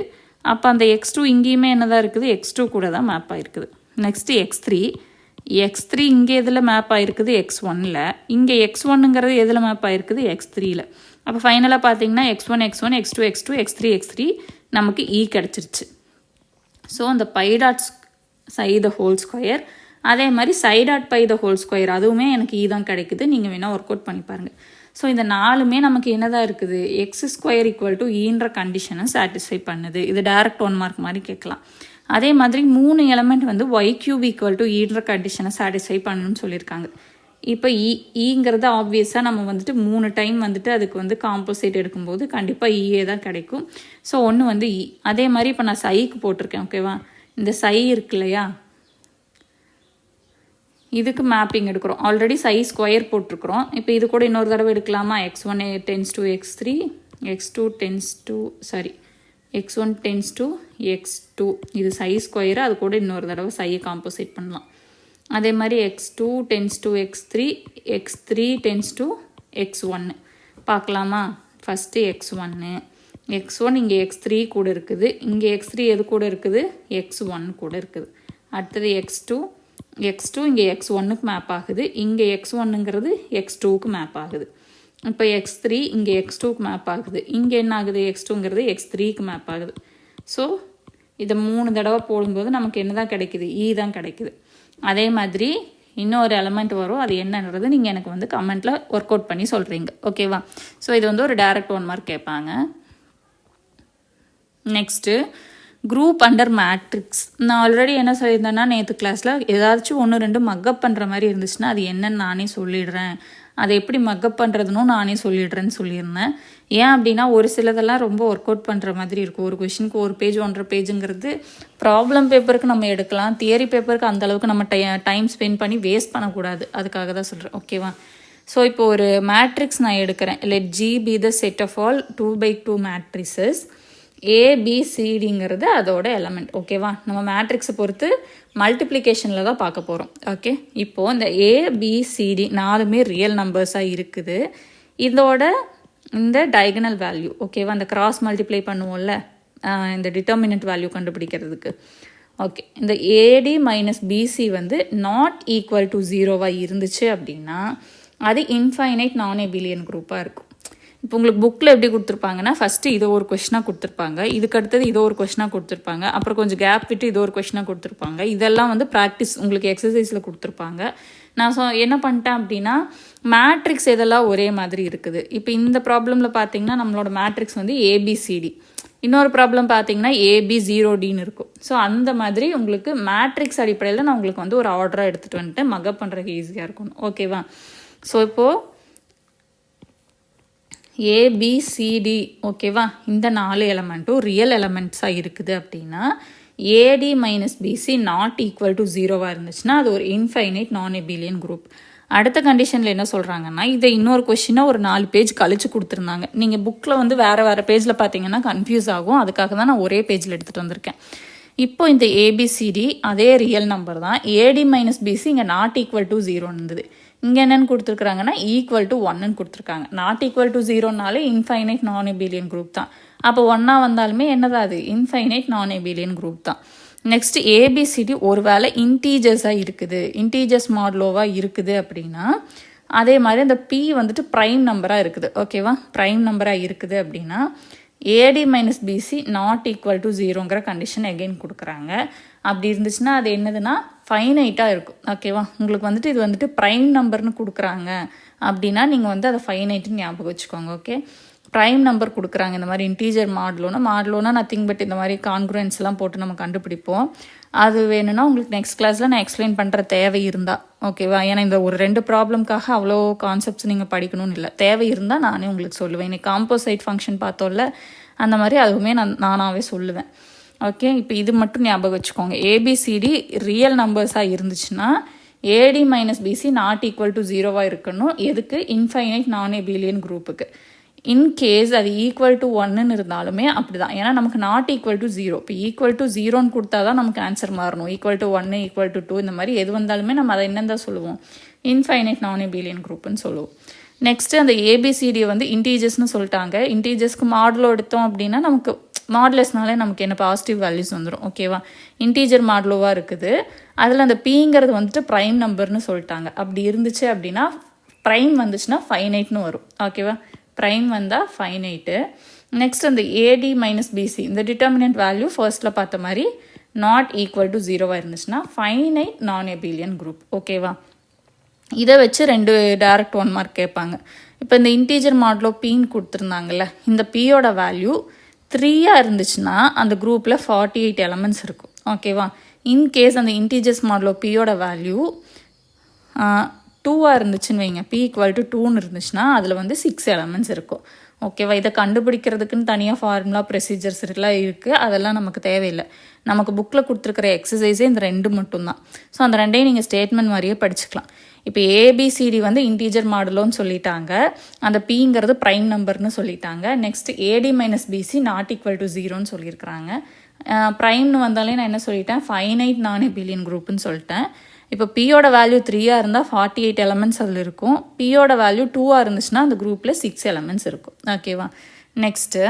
அப்போ அந்த x2 இங்கேயுமே என்ன தான் இருக்குது? x2 கூட தான் மேப் ஆகிருக்குது. நெக்ஸ்ட்டு x3 இங்கே எதில் மேப் ஆகிருக்குது? x1ல். இங்கே x1ங்கிறது எதில் மேப் ஆகிருக்குது? x3ல். அப்போ ஃபைனலாக பார்த்தீங்கன்னா x1 x2 x3 நமக்கு இ கிடச்சிருச்சு. ஸோ அந்த pi dot psi the whole square, அதே மாதிரி psi dot pi the whole square, அதுவுமே எனக்கு இ தான் கிடைக்குது. நீங்கள் வேணால் ஒர்க் அவுட் பண்ணி பாருங்கள். ஸோ இந்த 4மே நமக்கு என்னதான் இருக்குது? எக்ஸ் ஸ்கொயர் ஈக்குவல் டு ஈன்ற கண்டிஷனை சாட்டிஸ்ஃபை பண்ணுது. இது டைரக்ட் 1 மார்க் மாதிரி கேட்கலாம். அதே மாதிரி 3 எலமெண்ட் வந்து ஒய் கியூப் ஈக்குவல் டு ஈன்ற கண்டிஷனை சாட்டிஸ்ஃபை பண்ணணும்னு சொல்லியிருக்காங்க. இப்போ ஈங்கிறத ஆப்வியஸாக நம்ம வந்துட்டு 3 டைம் வந்துட்டு அதுக்கு வந்து காம்போசைட் எடுக்கும்போது கண்டிப்பாக ஈயே தான் கிடைக்கும். ஸோ ஒன்று வந்து இ. அதே மாதிரி இப்போ நான் சைக்கு போட்டிருக்கேன். ஓகேவா? இந்த சை இருக்கு இல்லையா, இதுக்கு மேப்பிங் எடுக்கிறோம். ஆல்ரெடி சை ஸ்கொயர் போட்டிருக்கிறோம். இப்போ இது கூட இன்னொரு தடவை எடுக்கலாமா? x1 tends to x3, x2 tends to x1 tends to x2. இது சை ஸ்கொயரு, அது கூட இன்னொரு தடவை சையை காம்போசைட் பண்ணலாம். அதே மாதிரி x2 tends to x3, x3 tends to x1 பார்க்கலாமா? ஃபஸ்ட்டு x1 இங்கே x3 கூட இருக்குது, இங்கே x3 எது கூட இருக்குது? x1 கூட இருக்குது. அடுத்தது x2 இங்கே x1க்கு மேப் ஆகுது, இங்கே x1ங்கிறது x2க்கு மேப் ஆகுது. இப்போ x3 இங்கே x2க்கு மேப் ஆகுது, இங்கே என்ன ஆகுது? x2ங்கிறது x3க்கு மேப் ஆகுது. ஸோ இதை 3 தடவை போடும்போது நமக்கு என்ன தான் கிடைக்குது? இ தான் கிடைக்குது. அதே மாதிரி இன்னொரு எலமெண்ட் வரும், அது என்னன்றது நீங்கள் எனக்கு வந்து கமெண்ட்டில் ஒர்க் அவுட் பண்ணி சொல்கிறீங்க. ஓகேவா? ஸோ இது வந்து ஒரு டைரக்ட் 1 மார்க் கேட்பாங்க. Next group under matrix. நான் ஆல்ரெடி என்ன சொல்லியிருந்தேன்னா நேற்று கிளாஸில் ஏதாச்சும் 1-2 மக்கப் பண்ணுற மாதிரி இருந்துச்சுன்னா அது என்னன்னு நானே சொல்லிடுறேன், அதை எப்படி மக்கப் பண்ணுறதுனும் நானே சொல்லிடுறேன்னு சொல்லியிருந்தேன். ஏன் அப்படின்னா ஒரு சிலதெல்லாம் ரொம்ப ஒர்க் அவுட் பண்ணுற மாதிரி இருக்கும். ஒரு கொஷினுக்கு 1 பேஜ் 1.5 பேஜுங்கிறது ப்ராப்ளம் பேப்பருக்கு நம்ம எடுக்கலாம், தியரி பேப்பருக்கு அந்தளவுக்கு நம்ம டைம் ஸ்பெண்ட் பண்ணி வேஸ்ட் பண்ணக்கூடாது, அதுக்காக தான் சொல்கிறேன். ஓகேவா? ஸோ இப்போ ஒரு மேட்ரிக்ஸ் நான் எடுக்கிறேன். Let G be the set of all 2x2 matrices. ABCDங்கிறது அதோட எலமெண்ட். ஓகேவா? நம்ம மேட்ரிக்ஸை பொறுத்து மல்டிப்ளிகேஷனில் தான் பார்க்க போகிறோம். ஓகே, இப்போது இந்த ABCD 4மே ரியல் நம்பர்ஸாக இருக்குது. இதோட இந்த டயகனல் வேல்யூ, ஓகேவா, இந்த கிராஸ் மல்டிப்ளை பண்ணுவோம்ல இந்த டிட்டர்மினன்ட் வேல்யூ கண்டுபிடிக்கிறதுக்கு. ஓகே, இந்த AD மைனஸ் BC வந்து நாட் ஈக்குவல் டு 0வாக இருந்துச்சு அப்படின்னா அது இன்ஃபைனைட் நான் எபிலியன் குரூப்பாக இருக்கும். இப்போ உங்களுக்கு புக்கில் எப்படி கொடுத்துருப்பாங்கன்னா ஃபஸ்ட்டு இதோ ஒரு கொஷினாக கொடுத்துருப்பாங்க, இதுக்கு அடுத்தது இதோ ஒரு கொஷினாக கொடுத்துருப்பாங்க, அப்புறம் கொஞ்சம் கேப் விட்டு இதோ ஒரு கொஷினாக கொடுத்துருப்பாங்க. இதெல்லாம் வந்து ப்ராக்டிஸ் உங்களுக்கு எக்ஸசைஸில் கொடுத்துருப்பாங்க. நான் என்ன பண்ணிட்டேன் அப்படின்னா மேட்ரிக்ஸ் இதெல்லாம் ஒரே மாதிரி இருக்குது. இப்போ இந்த ப்ராப்ளமில் பார்த்தீங்கன்னா நம்மளோட மேட்ரிக்ஸ் வந்து ABCD, இன்னொரு ப்ராப்ளம் பார்த்தீங்கன்னா AB0Dன்னு இருக்கும். ஸோ அந்த மாதிரி உங்களுக்கு மேட்ரிக்ஸ் அடிப்படையில் நான் உங்களுக்கு வந்து ஒரு ஆர்டராக எடுத்துகிட்டு வந்துட்டு மக்கப் பண்ணுறதுக்கு ஈஸியாக இருக்கணும். ஓகேவா? ஸோ இப்போது ABCD, ஓகேவா, இந்த 4 எலமெண்ட்டும் ரியல் எலமெண்ட்ஸாக இருக்குது அப்படின்னா AD minus BC not equal to 0வாக இருந்துச்சுன்னா அது ஒரு இன்ஃபைனைட் நான் எபிலியன் குரூப். அடுத்த கண்டிஷனில் என்ன சொல்கிறாங்கன்னா இதை இன்னொரு கொஷினாக ஒரு 4 பேஜ் கழிச்சு கொடுத்துருந்தாங்க. நீங்கள் புக்கில் வந்து வேறு பேஜில் பார்த்தீங்கன்னா கன்ஃபியூஸ் ஆகும், அதுக்காக தான் நான் ஒரே பேஜில் எடுத்துகிட்டு வந்திருக்கேன். இப்போ இந்த ABCD அதே ரியல் நம்பர் தான். AD மைனஸ் BC இங்கே நாட் ஈக்குவல் டு 0 இருந்தது, இங்கே என்னென்னு கொடுத்துருக்குறாங்கன்னா ஈக்குவல் டு 1ன்னு கொடுத்துருக்காங்க. நாட் ஈக்குவல் டு 0னாலே இன்ஃபைனைட் நான் எபிலியன் குரூப் தான். அப்போ 1 வந்தாலுமே என்னதான் அது இன்ஃபைனைட் நான் எபிலியன் குரூப் தான். நெக்ஸ்ட் ABCD ஒரு வேளை இன்டீஜர்ஸாக இருக்குது, இன்டீஜர்ஸ் மாடுலோவாக இருக்குது அப்படின்னா அதே மாதிரி அந்த P வந்துட்டு ப்ரைம் நம்பராக இருக்குது. ஓகேவா? ப்ரைம் நம்பராக இருக்குது அப்படின்னா AD minus BC not equal to 0ங்கிற கண்டிஷன் எகெயின் கொடுக்குறாங்க. அப்படி இருந்துச்சுன்னா அது என்னதுன்னா ஃபைனைட்டாக இருக்கும். ஓகேவா? உங்களுக்கு வந்துட்டு இது வந்துட்டு ப்ரைம் நம்பர்னு கொடுக்குறாங்க அப்படின்னா நீங்கள் வந்து அதை ஃபைனைட்டுன்னு ஞாபகம் வச்சுக்கோங்க. ஓகே, ப்ரைம் நம்பர் கொடுக்குறாங்க இந்த மாதிரி இன்டீஜர் மாடலோனா நத்திங் பட் இந்த மாதிரி கான்குரன்ஸ்லாம் போட்டு நம்ம கண்டுபிடிப்போம். அது வேணும்னா உங்களுக்கு நெக்ஸ்ட் கிளாஸில் நான் எக்ஸ்பிளைன் பண்ணுற தேவை இருந்தால். ஓகேவா? ஏன்னா இந்த ஒரு 2 ப்ராப்ளம்காக அவ்வளோ கான்செப்ட்ஸ் நீங்கள் படிக்கணும்னு இல்லை, தேவை இருந்தால் நானே உங்களுக்கு சொல்லுவேன். இன்னைக்கு காம்போசைட் ஃபங்க்ஷன் பார்த்தோம்ல, அந்த மாதிரி அதுவுமே நானாகவே சொல்லுவேன். ஓகே, இப்போ இது மட்டும் ஞாபகம் வச்சுக்கோங்க. ABCD ரியல் நம்பர்ஸாக இருந்துச்சுன்னா AD minus BC not equal to 0வாக இருக்கணும். எதுக்கு? இன்ஃபைனைட் நான் எபிலியன் குரூப்புக்கு. இன்கேஸ் அது ஈக்குவல் டு 1ன்னு இருந்தாலுமே அப்படி தான், ஏன்னா நமக்கு நாட் ஈக்குவல் டு 0. இப்போ ஈக்குவல் டு 0ன்னு கொடுத்தா தான் நமக்கு ஆன்சர் மாறணும். ஈக்குவல் டு 1, ஈக்குவல் டு 2 இந்த மாதிரி எது வந்தாலுமே நம்ம அதை என்னன்னு தான் சொல்லுவோம், இன்ஃபைனைட் நான் எபிலியன் குரூப்னு சொல்லுவோம். நெக்ஸ்ட்டு அந்த ABCD வந்து இன்டீஜர்ஸ்னு சொல்லிட்டாங்க. இன்டீஜர்ஸ்க்கு மாடலோ எடுத்தோம் அப்படின்னா நமக்கு மாடுலஸ்னாலே நமக்கு என்ன பாசிட்டிவ் வேல்யூஸ் வந்துடும். ஓகேவா? இன்டீஜர் மாடுலோவாக இருக்குது, அதில் அந்த Pங்கிறது வந்துட்டு ப்ரைம் நம்பர்னு சொல்லிட்டாங்க. அப்படி இருந்துச்சு அப்படின்னா ப்ரைம் வந்துச்சுன்னா ஃபைனைட்னு வரும். ஓகேவா? ப்ரைம் வந்தால் ஃபைனைட்டு. நெக்ஸ்ட் அந்த AD மைனஸ் BC இந்த டிட்டர்மினன்ட் வேல்யூ ஃபர்ஸ்ட்டில் பார்த்த மாதிரி நாட் ஈக்குவல் டு 0வாக இருந்துச்சுன்னா ஃபைனைட் நான் எபிலியன் குரூப். ஓகேவா? இதை வச்சு 2 டைரக்ட் 1 மார்க் கேட்பாங்க. இப்போ இந்த இன்டீஜர் மாடலோ Pன்னு கொடுத்துருந்தாங்கல்ல, இந்த Pயோட வேல்யூ 3ஆக இருந்துச்சுன்னா அந்த குரூப்பில் 48 எலமெண்ட்ஸ் இருக்கும். ஓகேவா? இன்கேஸ் அந்த இன்டீஜர்ஸ் மாடலோ Pயோட வேல்யூ 2ஆக இருந்துச்சுன்னு வைங்க, P ஈக்குவல் டு 2ன்னு இருந்துச்சுன்னா அதில் வந்து 6 எலமெண்ட்ஸ் இருக்கும். ஓகேவா? இதை கண்டுபிடிக்கிறதுக்குன்னு தனியாக ஃபார்முலா ப்ரொசீஜர்ஸ் எல்லாம் இருக்குது, அதெல்லாம் நமக்கு தேவையில்லை. நமக்கு புக்கில் கொடுத்துருக்கிற எக்ஸசைஸே இந்த 2 மட்டும்தான். ஸோ அந்த 2ஐயும் நீங்கள் ஸ்டேட்மெண்ட் மாதிரியே படிச்சுக்கலாம். இப்போ ABCD வந்து இன்டீஜர் மாடலோன்னு சொல்லிட்டாங்க, அந்த Pங்கிறது ப்ரைம் நம்பர்னு சொல்லிட்டாங்க. Next AD minus BC not equal to 0ன்னு சொல்லியிருக்கிறாங்க. ப்ரைம்னு வந்தாலே நான் என்ன சொல்லிட்டேன், ஃபைனைட் நான் எபிலியன் குரூப்னு சொல்லிட்டேன். இப்போ Pயோட வேல்யூ 3ஆக இருந்தால் 48 எலமெண்ட்ஸ் அதில் இருக்கும். Pயோட வேல்யூ 2ஆக இருந்துச்சுன்னா அந்த குரூப்பில் 6 எலமெண்ட்ஸ் இருக்கும். ஓகேவா? நெக்ஸ்ட்டு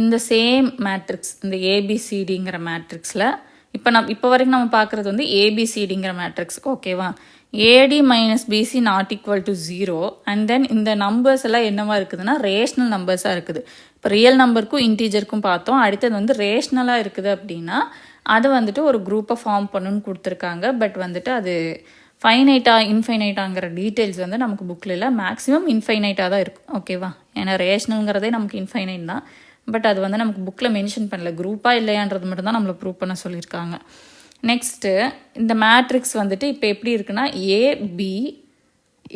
இந்த சேம் மேட்ரிக்ஸ், இந்த ABCDங்கிற மேட்ரிக்ஸில் இப்போ வரைக்கும் நம்ம பார்க்குறது வந்து ABCDங்கிற மேட்ரிக்ஸ். ஓகேவா? AD minus BC not equal to 0 and then இந்த நம்பர்ஸ் எல்லாம் என்னவா இருக்குதுன்னா ரேஷ்னல் நம்பர்ஸாக இருக்குது. இப்போ ரியல் நம்பருக்கும் இன்டீஜருக்கும் பார்த்தோம். அடுத்தது வந்து ரேஷ்னலாக இருக்குது அப்படின்னா அது வந்துட்டு ஒரு குரூப்பை ஃபார்ம் பண்ணணும்னு கொடுத்துருக்காங்க. பட் வந்துட்டு அது ஃபைனைட்டா இன்ஃபைனைட்டாங்கிற டீட்டெயில்ஸ் வந்து நமக்கு புக்கில் இல்லை, மேக்ஸிமம் இன்ஃபைனைட்டாக தான் இருக்கும். ஓகேவா? ஏன்னா ரேஷனல்ங்கிறதே நமக்கு இன்ஃபைனைட் தான். பட் அது வந்து நமக்கு புக்கில் மென்ஷன் பண்ணல, குரூப்பாக இல்லையான்றது மட்டும் தான் நம்மளை ப்ரூவ் பண்ண சொல்லியிருக்காங்க. நெக்ஸ்ட்டு இந்த மேட்ரிக்ஸ் வந்துட்டு இப்போ எப்படி இருக்குன்னா ஏபி,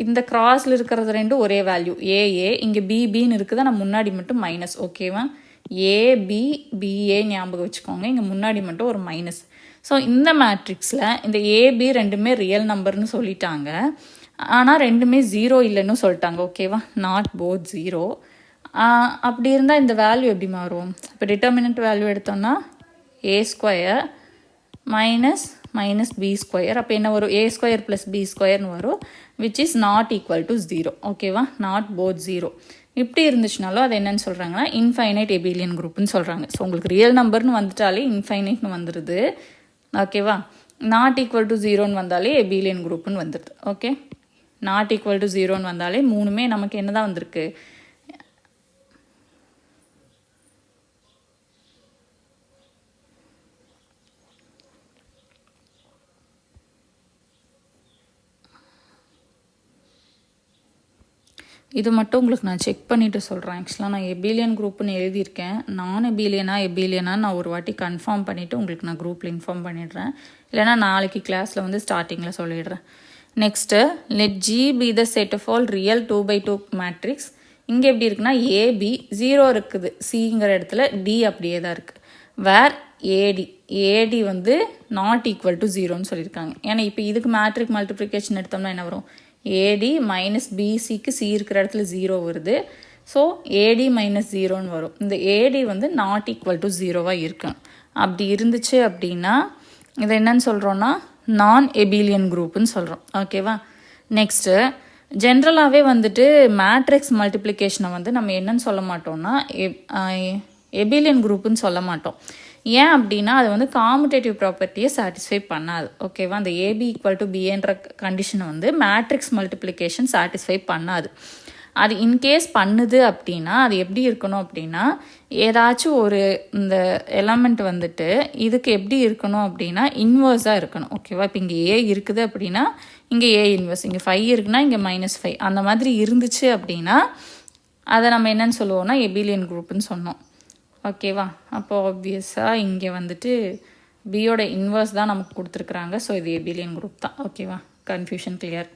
இந்த கிராஸில் இருக்கிறது ரெண்டும் ஒரே வேல்யூ ஏஏ, இங்கே பிபின்னு இருக்குதா, நான் முன்னாடி மட்டும் மைனஸ். ஓகேவா, ஏபி பிஏ ஞாபகம் வச்சுக்கோங்க, இங்கே முன்னாடி மட்டும் ஒரு மைனஸ். ஸோ இந்த மேட்ரிக்ஸில் இந்த ஏபி ரெண்டுமே ரியல் நம்பர்னு சொல்லிட்டாங்க, ஆனால் ரெண்டுமே ஜீரோ இல்லைன்னு சொல்லிட்டாங்க. ஓகேவா, நாட் போத் ஜீரோ. அப்படி இருந்தால் இந்த வேல்யூ எப்படி மாறும்? இப்போ டிட்டர்மினன்ட் வேல்யூ எடுத்தோம்னா a square minus minus b square, அப்போ என்ன வரும்? ஏ ஸ்கொயர் ப்ளஸ் பி ஸ்கொயர்னு வரும், which is not equal to zero. ஓகேவா, நாட் போத் ஜீரோ. இப்படி இருந்துச்சுனாலும் அது என்னன்னு சொல்கிறாங்கன்னா இன்ஃபைனைட் எபிலியன் குரூப்னு சொல்கிறாங்க. ஸோ உங்களுக்கு ரியல் நம்பர்னு வந்துட்டாலே இன்ஃபைனைட்னு வந்துடுது. ஓகேவா, நாட் ஈக்குவல் டு ஜீரோன்னு வந்தாலே எபிலியன் குரூப்னு வந்துடுது. ஓகே, நாட் ஈக்குவல் டு ஜீரோன்னு வந்தாலே மூணுமே நமக்கு என்ன தான் வந்திருக்கு? இது மட்டும் உங்களுக்கு நான் செக் பண்ணிவிட்டு சொல்கிறேன். ஆக்சுவலாக நான் எபிலியன் குரூப்னு எழுதியிருக்கேன், நான் எபிலியனா நான் ஒரு வாட்டி கன்ஃபார்ம் பண்ணிவிட்டு உங்களுக்கு நான் குரூப்பில் இன்ஃபார்ம் பண்ணிடுறேன், இல்லைனா நாளைக்கு கிளாஸில் வந்து ஸ்டார்டிங்கில் சொல்லிடுறேன். Next let G be the set of all real 2x2 matrix. இங்கே எப்படி இருக்குன்னா ஏபி ஜீரோ இருக்குது, சிங்கிற இடத்துல டி அப்படியே தான் இருக்குது. வேர் ஏடி வந்து நாட் ஈக்குவல் டு ஜீரோன்னு சொல்லியிருக்காங்க. ஏன்னா இப்போ இதுக்கு மேட்ரிக் மல்டிப்ளிகேஷன் எடுத்தோம்னா என்ன வரும்? ஏடி மைனஸ் பிசிக்கு சி இருக்கிற இடத்துல ஜீரோ வருது, ஸோ ஏடி மைனஸ் ஜீரோன்னு வரும். இந்த ஏடி வந்து நாட் ஈக்குவல் டு ஜீரோவாக இருக்கணும். அப்படி இருந்துச்சு அப்படின்னா இதை என்னன்னு சொல்கிறோன்னா நான் எபிலியன் குரூப்புன்னு சொல்கிறோம். ஓகேவா, நெக்ஸ்ட்டு ஜென்ரலாகவே வந்துட்டு மேட்ரிக்ஸ் மல்டிப்ளிகேஷனை வந்து நம்ம என்னன்னு சொல்ல மாட்டோம்னா எபிலியன் குரூப்புன்னு சொல்ல மாட்டோம். ஏன் அப்படின்னா அது வந்து காமுடேட்டிவ் ப்ராப்பர்ட்டியை சாட்டிஸ்ஃபை பண்ணாது. ஓகேவா, அந்த ஏபி ஈக்குவல் டு பிஏன்ற கண்டிஷனை வந்து மேட்ரிக்ஸ் மல்டிப்ளிகேஷன் சாட்டிஸ்ஃபை பண்ணாது. அது இன்கேஸ் பண்ணுது அப்படின்னா அது எப்படி இருக்கணும் அப்படின்னா ஏதாச்சும் ஒரு இந்த எலமெண்ட் வந்துட்டு இதுக்கு எப்படி இருக்கணும் அப்படின்னா இன்வர்ஸாக இருக்கணும். ஓகேவா, இப்போ இங்கே ஏ இருக்குது அப்படின்னா இங்கே ஏ இன்வர்ஸ், இங்கே 5 இருக்குன்னா இங்கே -5, அந்த மாதிரி இருந்துச்சு அப்படின்னா அதை நம்ம என்னன்னு சொல்லுவோம்னா எபிலியன் குரூப்புன்னு சொன்னோம். ஓகேவா, அப்போ ஆப்வியஸாக இங்கே வந்துட்டு பியோட இன்வர்ஸ் தான் நமக்கு கொடுத்துருக்குறாங்க, ஸோ இது எபிலியன் குரூப் தான். ஓகேவா, கன்ஃபியூஷன் கிளியர்.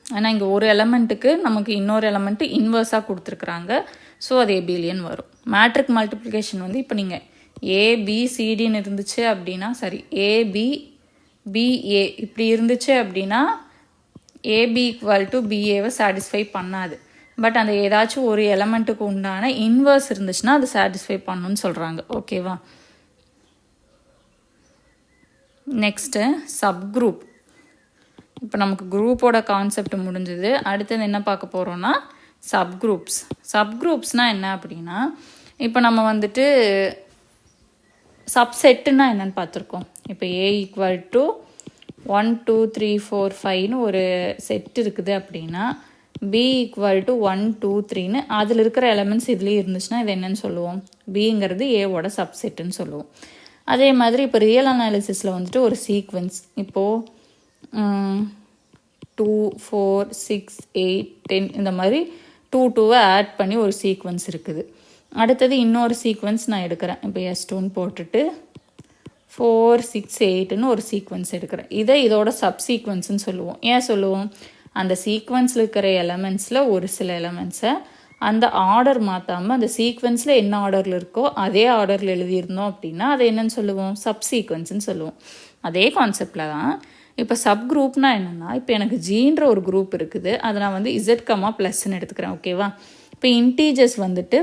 ஆனால் இங்கே ஒரு எலமெண்ட்டுக்கு நமக்கு இன்னொரு எலமெண்ட்டு இன்வர்ஸாக கொடுத்துருக்குறாங்க, ஸோ அது எபிலியன் வரும். மேட்ரிக் மல்டிப்ளிகேஷன் வந்து இப்போ நீங்கள் ஏபிசிடின்னு இருந்துச்சு அப்படின்னா சரி, ஏபிபிஏ இப்படி இருந்துச்சு அப்படின்னா ஏபி ஈக்குவல் டு பிஏவை சாட்டிஸ்ஃபை பண்ணாது. பட் அந்த ஏதாச்சும் ஒரு எலமெண்ட்டுக்கு உண்டான இன்வர்ஸ் இருந்துச்சுன்னா அது சாட்டிஸ்ஃபை பண்ணணும்னு சொல்கிறாங்க. ஓகேவா, நெக்ஸ்ட்டு சப்குரூப். இப்போ நமக்கு குரூப்போட கான்செப்ட் முடிஞ்சது. அடுத்தது என்ன பார்க்க போகிறோன்னா சப்குரூப்ஸ். சப்குரூப்ஸ்னால் என்ன அப்படின்னா இப்போ நம்ம வந்துட்டு சப்செட்டுன்னா என்னென்னு பார்த்துருக்கோம். இப்போ ஏ ஈக்குவல் டு 1 2 3 4 5ன்னு ஒரு செட் இருக்குது அப்படின்னா பி ஈக்குவல் டு 1 2 3ன்னு அதில் இருக்கிற எலமெண்ட்ஸ் இதுலேயே இருந்துச்சுன்னா இது என்னன்னு சொல்லுவோம்? பிங்கிறது ஏவோட சப்செட்டுன்னு சொல்லுவோம். அதே மாதிரி இப்போ ரியல் அனாலிசிஸில் வந்துட்டு ஒரு சீக்வன்ஸ் இப்போது 2 4 6 8 10 இந்த மாதிரி 2 ஆட் பண்ணி ஒரு சீக்வன்ஸ் இருக்குது. அடுத்தது இன்னொரு சீக்வன்ஸ் நான் எடுக்கிறேன். இப்போ S2ன்னு போட்டுட்டு 4 6 8ன்னு ஒரு சீக்வன்ஸ் எடுக்கிறேன். இதை இதோட சப் சீக்வன்ஸ்ன்னு சொல்லுவோம். ஏன் சொல்லுவோம்? அந்த சீக்வன்ஸில் இருக்கிற எலமெண்ட்ஸில் ஒரு சில எலமெண்ட்ஸை அந்த ஆர்டர் மாற்றாமல் அந்த சீக்வன்ஸில் என்ன ஆர்டரில் இருக்கோ அதே ஆர்டரில் எழுதியிருந்தோம் அப்படின்னா அதை என்னன்னு சொல்லுவோம்? சப் சீக்வன்ஸ்ன்னு சொல்லுவோம். அதே கான்செப்டில் தான் இப்போ சப் குரூப்னா என்னென்னா இப்போ எனக்கு ஜீன்ற ஒரு குரூப் இருக்குது, அதை நான் வந்து Z, +ன்னு எடுத்துக்கிறேன். ஓகேவா, இப்போ இன்டீஜர்ஸ் வந்துட்டு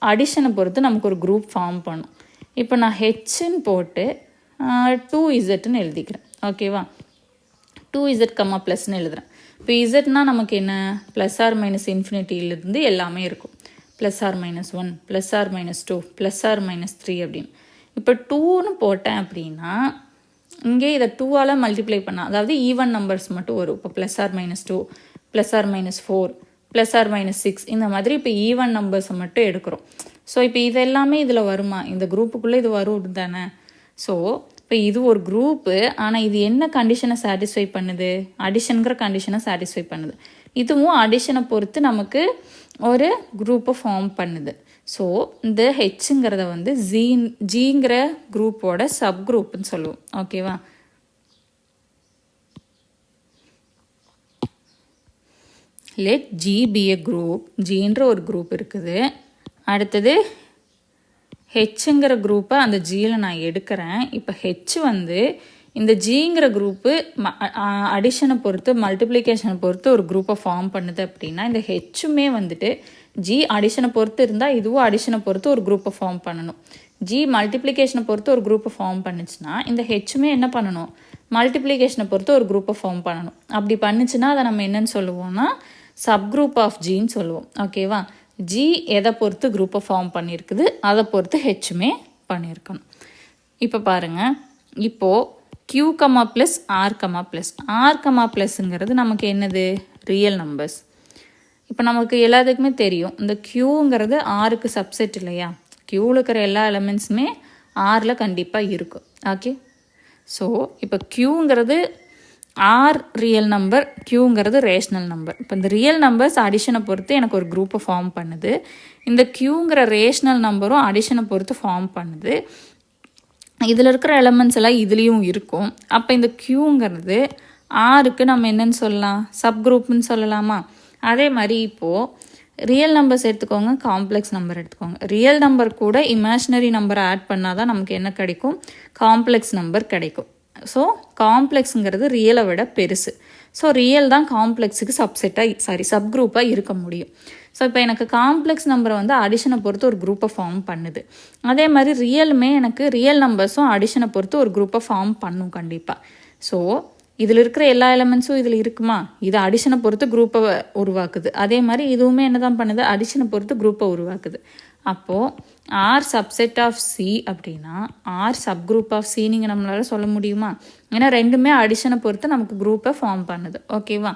அடிஷனை பொறுத்து நமக்கு ஒரு குரூப் ஃபார்ம் பண்ணும். இப்போ நான் ஹெச்ன்னு போட்டு 2Zன்னு எழுதிக்கிறேன். ஓகேவா, 2Z, +ன்னு எழுதுகிறேன். இப்போ இசட்னால் நமக்கு என்ன? +or-∞இலிருந்து எல்லாமே இருக்கும். +or-1 +or-2 +or-3 அப்படின்னு. இப்போ 2ன்னு போட்டேன் அப்படின்னா இங்கே இதை 2ஆல் மல்டிப்ளை பண்ணால் அதாவது ஈவன் நம்பர்ஸ் மட்டும் வரும். இப்போ +or-2 +or-4 +or-6 இந்த மாதிரி இப்போ ஈவன் நம்பர்ஸை மட்டும் எடுக்கிறோம். ஸோ இப்போ இது எல்லாமே இதில் வருமா? இந்த குரூப்புக்குள்ளே இது வரும் தானே. ஸோ இப்போ இது ஒரு குரூப்பு, ஆனால் இது என்ன கண்டிஷனை சாட்டிஸ்ஃபை பண்ணுது? அடிஷனுங்கிற கண்டிஷனை சாட்டிஸ்ஃபை பண்ணுது. இதுவும் அடிஷனை பொறுத்து நமக்கு ஒரு குரூப்பை ஃபார்ம் பண்ணுது. ஸோ இந்த ஹெச்ங்கிறத வந்து ஜிங்கிற குரூப்போட சப் குரூப்னு சொல்லுவோம். ஓகேவா? Let G be a group. ஜின்ற ஒரு குரூப் இருக்குது. அடுத்தது ஹெச்ங்கிற குரூப்பை அந்த ஜியில் நான் எடுக்கிறேன். இப்போ ஹெச் வந்து இந்த ஜிங்கிற குரூப்பு அடிஷனை பொறுத்து மல்டிப்ளிகேஷனை பொறுத்து ஒரு குரூப்பை ஃபார்ம் பண்ணுது அப்படின்னா இந்த ஹெச்சுமே வந்துட்டு ஜி அடிஷனை பொறுத்து இருந்தால் இதுவும் அடிஷனை பொறுத்து ஒரு குரூப்பை ஃபார்ம் பண்ணணும். ஜி மல்டிப்ளிகேஷனை பொறுத்து ஒரு குரூப்பை ஃபார்ம் பண்ணுச்சுன்னா இந்த ஹெச்சுமே என்ன பண்ணணும்? மல்டிப்ளிகேஷனை பொறுத்து ஒரு குரூப்பை ஃபார்ம் பண்ணணும். அப்படி பண்ணுச்சுன்னா அதை நம்ம என்னன்னு சொல்லுவோம்னா சப்குரூப் ஆஃப் ஜின்னு சொல்லுவோம். ஓகேவா? ஜி எதை பொறுத்து குரூப்பை ஃபார்ம் பண்ணியிருக்குது அதை பொறுத்து ஹெச்சுமே பண்ணியிருக்கணும். இப்போ பாருங்கள், இப்போது Q, plus R, plus R, ப்ளஸ்ங்கிறது நமக்கு என்னது? Real numbers. இப்போ நமக்கு எல்லாத்துக்குமே தெரியும் இந்த Qங்கிறது ஆருக்கு சப்செட் இல்லையா? Qவில் இருக்கிற எல்லா எலமெண்ட்ஸுமே ஆரில் கண்டிப்பாக இருக்கும். ஓகே, ஸோ இப்போ Qங்கிறது ஆர் ரியல் நம்பர், Qங்கிறது ரேஷ்னல் நம்பர். இப்போ இந்த ரியல் நம்பர்ஸ் அடிஷனை பொறுத்து எனக்கு ஒரு குரூப்பை ஃபார்ம் பண்ணுது. இந்த Qங்கிற ரேஷ்னல் நம்பரும் அடிஷனை பொறுத்து ஃபார்ம் பண்ணுது. இதில் இருக்கிற எலமெண்ட்ஸ் எல்லாம் இதுலேயும் இருக்கும். அப்போ இந்த Qங்கிறது ஆருக்கு நம்ம என்னன்னு சொல்லலாம்? சப்குரூப்னு சொல்லலாமா? அதே மாதிரி இப்போது ரியல் நம்பர்ஸ் எடுத்துக்கோங்க, காம்ப்ளெக்ஸ் நம்பர் எடுத்துக்கோங்க. ரியல் நம்பர் கூட இமேஜினரி நம்பரை ஆட் பண்ணால் தான் நமக்கு என்ன கிடைக்கும்? காம்ப்ளெக்ஸ் நம்பர் கிடைக்கும். ஸோ காம்ப்ளெக்ஸுங்கிறது ரியலை விட பெருசு. ஸோ ரியல் தான் காம்ப்ளெக்ஸுக்கு சப்குரூப்பாக இருக்க முடியும். ஸோ இப்போ எனக்கு காம்ப்ளெக்ஸ் நம்பரை வந்து அடிஷனை பொறுத்து ஒரு குரூப்பை ஃபார்ம் பண்ணுது. அதே மாதிரி ரியலுமே எனக்கு ரியல் நம்பர்ஸும் அடிஷனை பொறுத்து ஒரு குரூப்பை ஃபார்ம் பண்ணும் கண்டிப்பாக. ஸோ இதில் இருக்கிற எல்லா எலமெண்ட்ஸும் இதில் இருக்குமா? இது அடிஷனை பொறுத்து குரூப்பை உருவாக்குது. அதே மாதிரி இதுவுமே என்ன தான் பண்ணுது? அடிஷனை பொறுத்து குரூப்பை உருவாக்குது. அப்போது ஆர் சப்செட் ஆஃப் சி அப்படின்னா R subgroup of C நீங்கள் நம்மளால சொல்ல முடியுமா? ஏன்னா ரெண்டுமே அடிஷனை பொறுத்து நமக்கு குரூப்பை ஃபார்ம் பண்ணுது. ஓகேவா?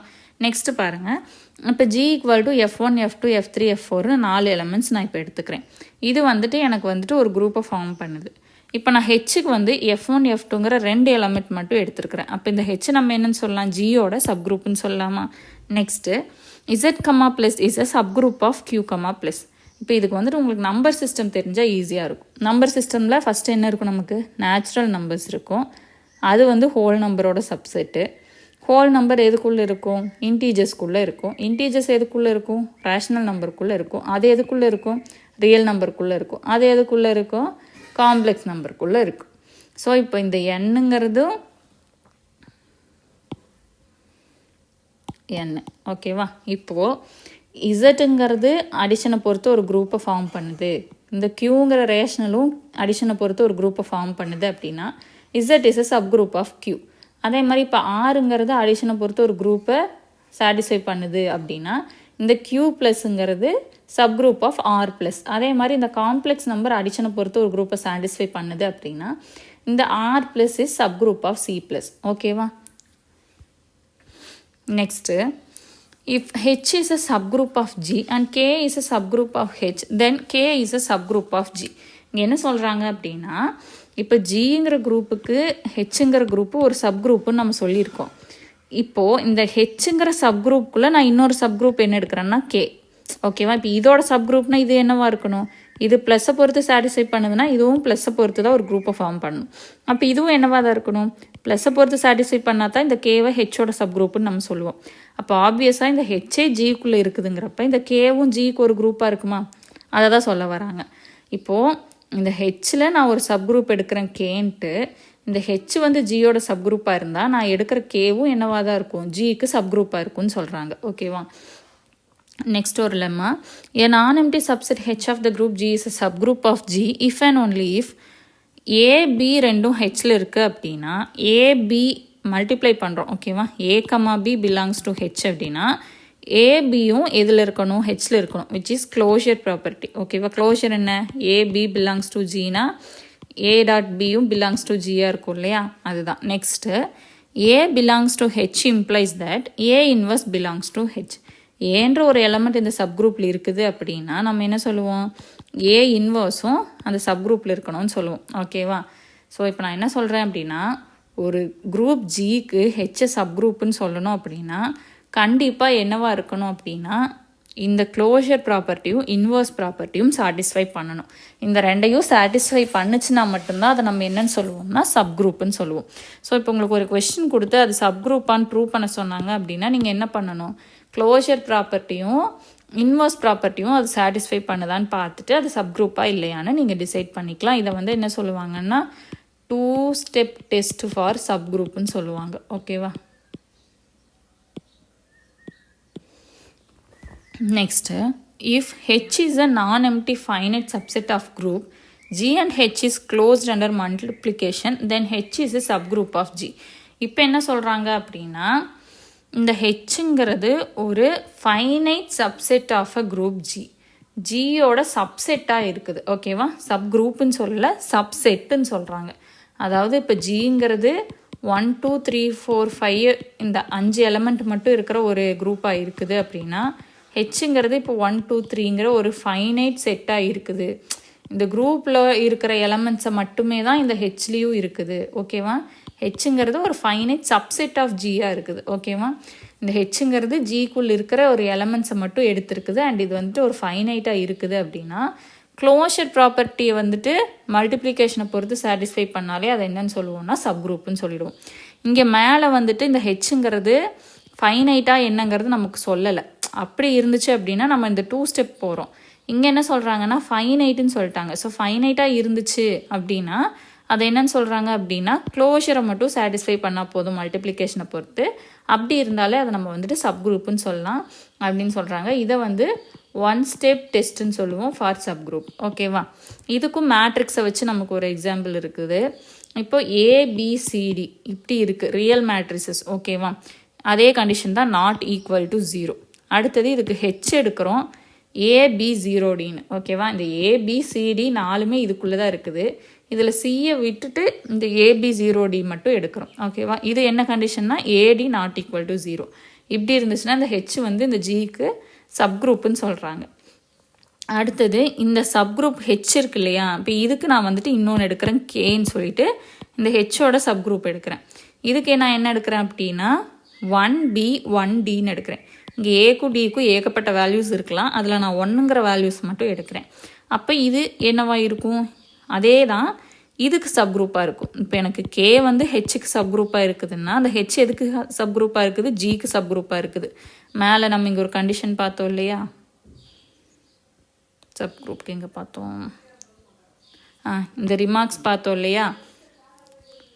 நெக்ஸ்ட் பாருங்கள், இப்போ G = F1, F2, F3, F4னு 4 elements நான் இப்போ எடுத்துக்கிறேன். இது வந்துட்டு எனக்கு வந்துட்டு ஒரு குரூப்பை ஃபார்ம் பண்ணுது. இப்போ நான் ஹெச்சுக்கு வந்து F1, F2ங்கிற 2 எலமெண்ட் மட்டும் எடுத்துருக்கிறேன். அப்போ இந்த ஹெச் நம்ம என்னன்னு சொல்லலாம்? ஜியோட சப்குரூப்னு சொல்லலாமா? Next Z, plus is a subgroup of Q, plus. இப்போ இதுக்கு வந்துட்டு உங்களுக்கு நம்பர் சிஸ்டம் தெரிஞ்சால் ஈஸியாக இருக்கும். நம்பர் சிஸ்டமில் ஃபஸ்ட்டு என்ன இருக்கும்? நமக்கு நேச்சுரல் நம்பர்ஸ் இருக்கும். அது வந்து ஹோல் நம்பரோட சப்செட்டு. ஹோல் நம்பர் எதுக்குள்ளே இருக்கும்? இன்டீஜர்ஸ்குள்ளே இருக்கும். இன்டீஜர்ஸ் எதுக்குள்ளே இருக்கும்? ரேஷ்னல் நம்பருக்குள்ளே இருக்கும். அது எதுக்குள்ளே இருக்கும்? ரியல் நம்பருக்குள்ளே இருக்கும். அது எதுக்குள்ளே இருக்கும்? காம்ப்ளெக்ஸ் நம்பருக்குள்ளே இருக்கும். ஸோ இப்போ இந்த எண்ணுங்கிறதும் எண்ணு. ஓகேவா? இப்போது இசட்டுங்கிறது அடிஷனை பொறுத்து ஒரு குரூப்பை ஃபார்ம் பண்ணுது. இந்த Qங்கிற ரேஷ்னலும் அடிஷனை பொறுத்து ஒரு குரூப்பை ஃபார்ம் பண்ணுது அப்படின்னா Z is a subgroup of Q. அதே மாதிரி இப்போ ஆறுங்கிறது அடிஷனை பொறுத்து ஒரு குரூப்பை சாட்டிஸ்ஃபை பண்ணுது அப்படின்னா இந்த Q ப்ளஸ்ங்கிறது subgroup of R plus. அதே மாதிரி இந்த காம்ப்ளெக்ஸ் நம்பர் அடிஷனை பொறுத்து ஒரு குரூப்பை சாட்டிஸ்ஃபை பண்ணுது அப்படின்னா இந்த R plus is subgroup of C plus. ஓகேவா? Next, if H is a subgroup of G and K is a subgroup of H, then K is a subgroup of G. இங்கே என்ன சொல்கிறாங்க அப்படின்னா இப்போ ஜிங்கிற குரூப்புக்கு ஹெச்சுங்கிற குரூப்பு ஒரு சப்குரூப்புன்னு நம்ம சொல்லியிருக்கோம். இப்போது இந்த ஹெச்சுங்கிற சப்குரூப்புக்குள்ளே நான் இன்னொரு சப்குரூப் என்ன எடுக்கிறேன்னா கே. ஓகேவா? இப்போ இதோட சப்குரூப்னா இது என்னவா இருக்கணும்? இது ப்ளஸ்ஸை பொறுத்து சாட்டிஸ்ஃபை பண்ணுதுன்னா இதுவும் ப்ளஸ்ஸை பொறுத்து தான் ஒரு குரூப்பை ஃபார்ம் பண்ணணும். அப்போ இதுவும் என்னவா தான் இருக்கணும்? ப்ளஸ்ஸை பொறுத்து சாட்டிஸ்ஃபை பண்ணால் தான் இந்த கேவை ஹெச்சோட சப்குரூப்புன்னு நம்ம சொல்லுவோம். அப்போ ஆப்வியஸாக இந்த ஹெச்சே ஜிக்குள்ளே இருக்குதுங்கிறப்ப இந்த கேவும் ஜிக்கு ஒரு குரூப்பாக இருக்குமா? அதை தான் சொல்ல வராங்க. இப்போது இந்த ஹெச்சில் நான் ஒரு சப்குரூப் எடுக்கிறேன் கேன்ட்டு. இந்த ஹெச் வந்து ஜியோட சப்குரூப்பாக இருந்தால் நான் எடுக்கிற கேவும் என்னவா தான் இருக்கும்? ஜிக்கு சப்குரூப்பாக இருக்கும்னு சொல்கிறாங்க. ஓகேவா? நெக்ஸ்ட் ஒரு lemma, a non-empty subset H of the group G is a subgroup of G if and only if A, B ரெண்டும் ஹெச்சில் இருக்குது அப்படின்னா AB மல்டிப்ளை பண்ணுறோம். ஓகேவா? A, B belongs to H அப்படின்னா ஏபியும் எதில் இருக்கணும்? ஹெச்சில் இருக்கணும், விச் இஸ் க்ளோஷர் ப்ராப்பர்ட்டி. ஓகேவா? க்ளோஷர் என்ன? ஏபி பிலாங்ஸ் டு ஜினா ஏ டாட் பியும் பிலாங்ஸ் டு ஜியாக இருக்கும் இல்லையா? அதுதான். Next, a belongs to H implies that a inverse belongs to H. ஏன்ற ஒரு எலமெண்ட் இந்த சப்குரூப்பில் இருக்குது அப்படின்னா நம்ம என்ன சொல்லுவோம்? ஏ இன்வர்ஸும் அந்த சப்குரூப்பில் இருக்கணும்னு சொல்லுவோம். ஓகேவா? ஸோ இப்போ நான் என்ன சொல்கிறேன் அப்படின்னா ஒரு குரூப் ஜிக்கு ஹெச் சப்குரூப்புன்னு சொல்லணும் அப்படின்னா கண்டிப்பாக என்னவா இருக்கணும் அப்படின்னா இந்த க்ளோஷர் ப்ராப்பர்ட்டியும் இன்வர்ஸ் ப்ராப்பர்ட்டியும் சாட்டிஸ்ஃபை பண்ணணும். இந்த ரெண்டையும் சாட்டிஸ்ஃபை பண்ணுச்சுன்னா மட்டும்தான் அதை நம்ம என்னன்னு சொல்லுவோம்னா சப்குரூப்புன்னு சொல்லுவோம். ஸோ இப்போ உங்களுக்கு ஒரு கொஸ்டின் கொடுத்து அது சப்குரூப்பான்னு ப்ரூவ் பண்ண சொன்னாங்க அப்படின்னா நீங்கள் என்ன பண்ணணும், க்ளோஷர் ப்ராப்பர்ட்டியும் இன்வர்ஸ் ப்ராப்பர்ட்டியும் அது சாட்டிஸ்ஃபை பண்ணுதான்னு பார்த்துட்டு அது சப்குரூப்பாக இல்லையான்னு நீங்கள் டிசைட் பண்ணிக்கலாம். இதை வந்து என்ன சொல்லுவாங்கன்னா 2 step டெஸ்ட் ஃபார் சப்குரூப்புன்னு சொல்லுவாங்க. ஓகேவா? Next, if H is a non-empty finite subset of group G and H is closed under multiplication, then H is a subgroup of G. இப்போ என்ன சொல்கிறாங்க அப்படின்னா இந்த ஹெச்ங்கிறது ஒரு finite subset of a group G, ஜியோட சப்செட்டாக இருக்குது. ஓகேவா? சப் குரூப்புன்னு சொல்லல, சப்செட்டுன்னு சொல்கிறாங்க. அதாவது இப்போ ஜிங்கிறது 1 2 3 4 5 இந்த 5 எலமெண்ட் மட்டும் இருக்கிற ஒரு குரூப்பாக இருக்குது அப்படின்னா ஹெச்ங்கிறது இப்போ 1 2 3ங்கிற ஒரு ஃபைனைட் செட்டாக இருக்குது. இந்த குரூப்பில் இருக்கிற எலமெண்ட்ஸை மட்டுமே தான் இந்த ஹெச்லேயும் இருக்குது. ஓகேவா? ஹெச்ங்கிறது ஒரு ஃபைனைட் சப்செட் ஆஃப் ஜியாக இருக்குது. ஓகேவா? இந்த ஹெச்ங்கிறது ஜிக்குள் இருக்கிற ஒரு எலமெண்ட்ஸை மட்டும் எடுத்துருக்குது அண்ட் இது வந்துட்டு ஒரு ஃபைனைட்டாக இருக்குது அப்படின்னா க்ளோஷர் ப்ராப்பர்ட்டியை வந்துட்டு மல்டிப்ளிகேஷனை பொறுத்து சாட்டிஸ்ஃபை பண்ணாலே அதை என்னன்னு சொல்லுவோம்னா சப்குரூப்புன்னு சொல்லிடுவோம். இங்கே மேலே வந்துட்டு இந்த ஹெச்ங்கிறது ஃபைனைட்டாக என்னங்கிறது நமக்கு சொல்லலை. அப்படி இருந்துச்சு அப்படின்னா நம்ம இந்த 2 ஸ்டெப் போகிறோம். இங்கே என்ன சொல்கிறாங்கன்னா ஃபைனைட்டுன்னு சொல்லிட்டாங்க. ஸோ ஃபைனைட்டாக இருந்துச்சு அப்படின்னா அதை என்னன்னு சொல்கிறாங்க அப்படின்னா க்ளோஷரை மட்டும் சாட்டிஸ்ஃபை பண்ணால் போதும் மல்டிப்ளிகேஷனை பொறுத்து. அப்படி இருந்தாலே அதை நம்ம வந்துட்டு சப்குரூப்புன்னு சொல்லலாம் அப்படின்னு சொல்கிறாங்க. இதை வந்து 1 step டெஸ்ட்டுன்னு சொல்லுவோம் ஃபார் சப்குரூப். ஓகேவா? இதுக்கும் மேட்ரிக்ஸை வச்சு நமக்கு ஒரு எக்ஸாம்பிள் இருக்குது. இப்போ ஏபிசிடி இப்படி இருக்குது ரியல் மேட்ரிசஸ். ஓகேவா? அதே கண்டிஷன் தான் நாட் ஈக்குவல் டு 0. அடுத்தது இதுக்கு ஹெச் எடுக்கிறோம் AB0Dன்னு. ஓகேவா? இந்த ABCD 4மே இதுக்குள்ளே தான் இருக்குது. இதில் சியை விட்டுட்டு இந்த AB0D மட்டும் எடுக்கிறோம். ஓகேவா? இது என்ன கண்டிஷன்னா AD நாட் ஈக்குவல் டு 0. இப்படி இருந்துச்சுன்னா இந்த ஹெச் வந்து இந்த ஜிக்கு சப்குரூப்புன்னு சொல்கிறாங்க. அடுத்தது இந்த சப்குரூப் ஹெச் இருக்கு இல்லையா, இப்போ இதுக்கு நான் வந்துட்டு இன்னொன்று எடுக்கிறேன் கேன்னு சொல்லிட்டு இந்த ஹெச்சோட சப்குரூப் எடுக்கிறேன். இதுக்கு நான் என்ன எடுக்கிறேன் அப்படின்னா 1B 1Dன்னு எடுக்கிறேன். இங்கே ஏக்கும் டிக்கும் ஏகப்பட்ட வேல்யூஸ் இருக்கலாம், அதில் நான் 1ங்கிற வேல்யூஸ் மட்டும் எடுக்கிறேன். அப்போ இது என்னவா இருக்கும், அதே தான் இதுக்கு சப்குரூப்பாக இருக்கும். இப்போ எனக்கு கே வந்து ஹெச்சுக்கு சப்குரூப்பாக இருக்குதுன்னா அந்த ஹெச் எதுக்கு சப்குரூப்பாக இருக்குது, ஜிக்கு சப்குரூப்பாக இருக்குது. மேலே நம்ம இங்கே ஒரு கண்டிஷன் பார்த்தோம் இல்லையா, சப்குரூப்க்கு எங்கே பார்த்தோம், இந்த ரிமார்க்ஸ் பார்த்தோம் இல்லையா.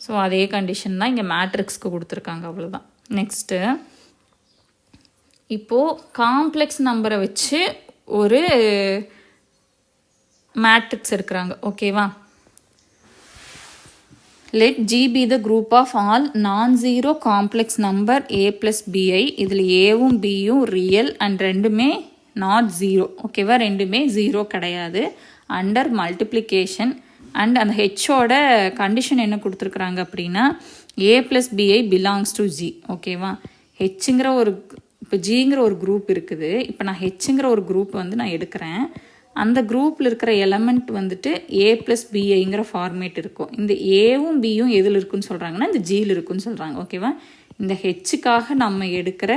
ஸோ அதே கண்டிஷன் தான் இங்கே மேட்ரிக்ஸ்க்கு கொடுத்துருக்காங்க, அவ்வளோதான். நெக்ஸ்ட்டு இப்போது காம்ப்ளெக்ஸ் நம்பரை வச்சு ஒரு மேட்ரிக்ஸ் எடுக்கிறாங்க. ஓகேவா? let G be the group of all non-zero complex number a plus bi. இதில் ஏவும் பியும் ரியல் அண்ட் ரெண்டுமே நாட் ஜீரோ. ஓகேவா? ரெண்டுமே ஜீரோ கிடையாது. அண்டர் மல்டிப்ளிகேஷன் அண்ட் அந்த ஹெச்சோட கண்டிஷன் என்ன கொடுத்துருக்குறாங்க அப்படின்னா a plus bi belongs to G. ஓகேவா? ஹெச்சுங்கிற ஒரு இப்போ ஜிங்கிற ஒரு குரூப் இருக்குது. இப்போ நான் ஹெச்சுங்கிற ஒரு குரூப் வந்து நான் எடுக்கிறேன். அந்த குரூப்பில் இருக்கிற எலமெண்ட் வந்துட்டு ஏ ப்ளஸ் பிஐங்கிற ஃபார்மேட் இருக்கும். இந்த ஏவும் பியும் எதில் இருக்குன்னு சொல்கிறாங்கன்னா இந்த ஜியில் இருக்குன்னு சொல்கிறாங்க. ஓகேவா? இந்த ஹெச்சுக்காக நம்ம எடுக்கிற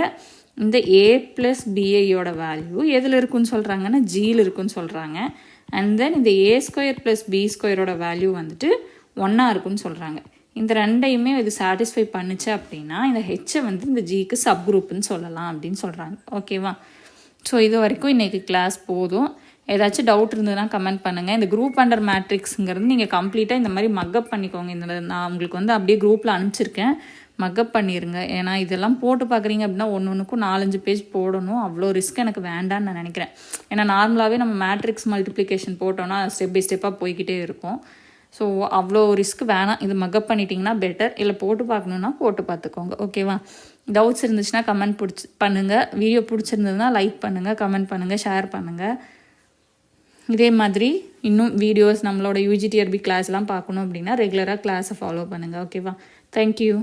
இந்த ஏ ப்ளஸ் பிஐயோட வேல்யூ எதில் இருக்குன்னு சொல்கிறாங்கன்னா ஜியில் இருக்குன்னு சொல்கிறாங்க. அண்ட் தென் இந்த ஏ ஸ்கொயர் ப்ளஸ் பி ஸ்கொயரோட வேல்யூ வந்துட்டு 1 இருக்குன்னு சொல்கிறாங்க. இந்த ரெண்டையுமே இது சாட்டிஸ்ஃபை பண்ணுச்சு அப்படின்னா இந்த ஹெச்சை வந்து இந்த ஜிக்கு சப்குரூப்புன்னு சொல்லலாம் அப்படின்னு சொல்கிறாங்க. ஓகேவா? ஸோ இது வரைக்கும் இன்றைக்கி கிளாஸ் போதும். ஏதாச்சும் டவுட் இருந்ததுன்னா கமெண்ட் பண்ணுங்கள். இந்த குரூப் அண்டர் மேட்ரிக்ஸுங்கிறது நீங்கள் கம்ப்ளீட்டாக இந்த மாதிரி மக்கப் பண்ணிக்கோங்க. இந்த நான் உங்களுக்கு வந்து அப்படியே குரூப்பில் அனுப்பிச்சிருக்கேன், மக்கப் பண்ணிடுங்க. ஏன்னா இதெல்லாம் போட்டு பார்க்குறீங்க அப்படின்னா ஒன்றுக்கும் 4-5 பேஜ் போடணும். அவ்வளோ ரிஸ்க் எனக்கு வேண்டான்னு நான் நினைக்கிறேன். ஏன்னா நார்மலாகவே நம்ம மேட்ரிக்ஸ் மல்டிப்ளிகேஷன் போட்டோன்னா ஸ்டெப் பை ஸ்டெப்பாக போய்கிட்டே இருக்கும். ஸோ அவ்வளோ ரிஸ்க் வேணாம். இது மக்கப் பண்ணிட்டீங்கன்னா பெட்டர். இல்லை போட்டு பார்க்கணுன்னா போட்டு பார்த்துக்கோங்க. ஓகேவா? டவுட்ஸ் இருந்துச்சுன்னா கமெண்ட் பண்ணுங்கள். வீடியோ பிடிச்சிருந்ததுன்னா லைக் பண்ணுங்கள், கமெண்ட் பண்ணுங்கள், ஷேர் பண்ணுங்கள். இதே மாதிரி இன்னும் வீடியோஸ் நம்மளோட UGTRB கிளாஸ்லாம் பார்க்கணும் அப்படின்னா ரெகுலராக கிளாஸை ஃபாலோ பண்ணுங்கள். ஓகேவா? தேங்க்யூ.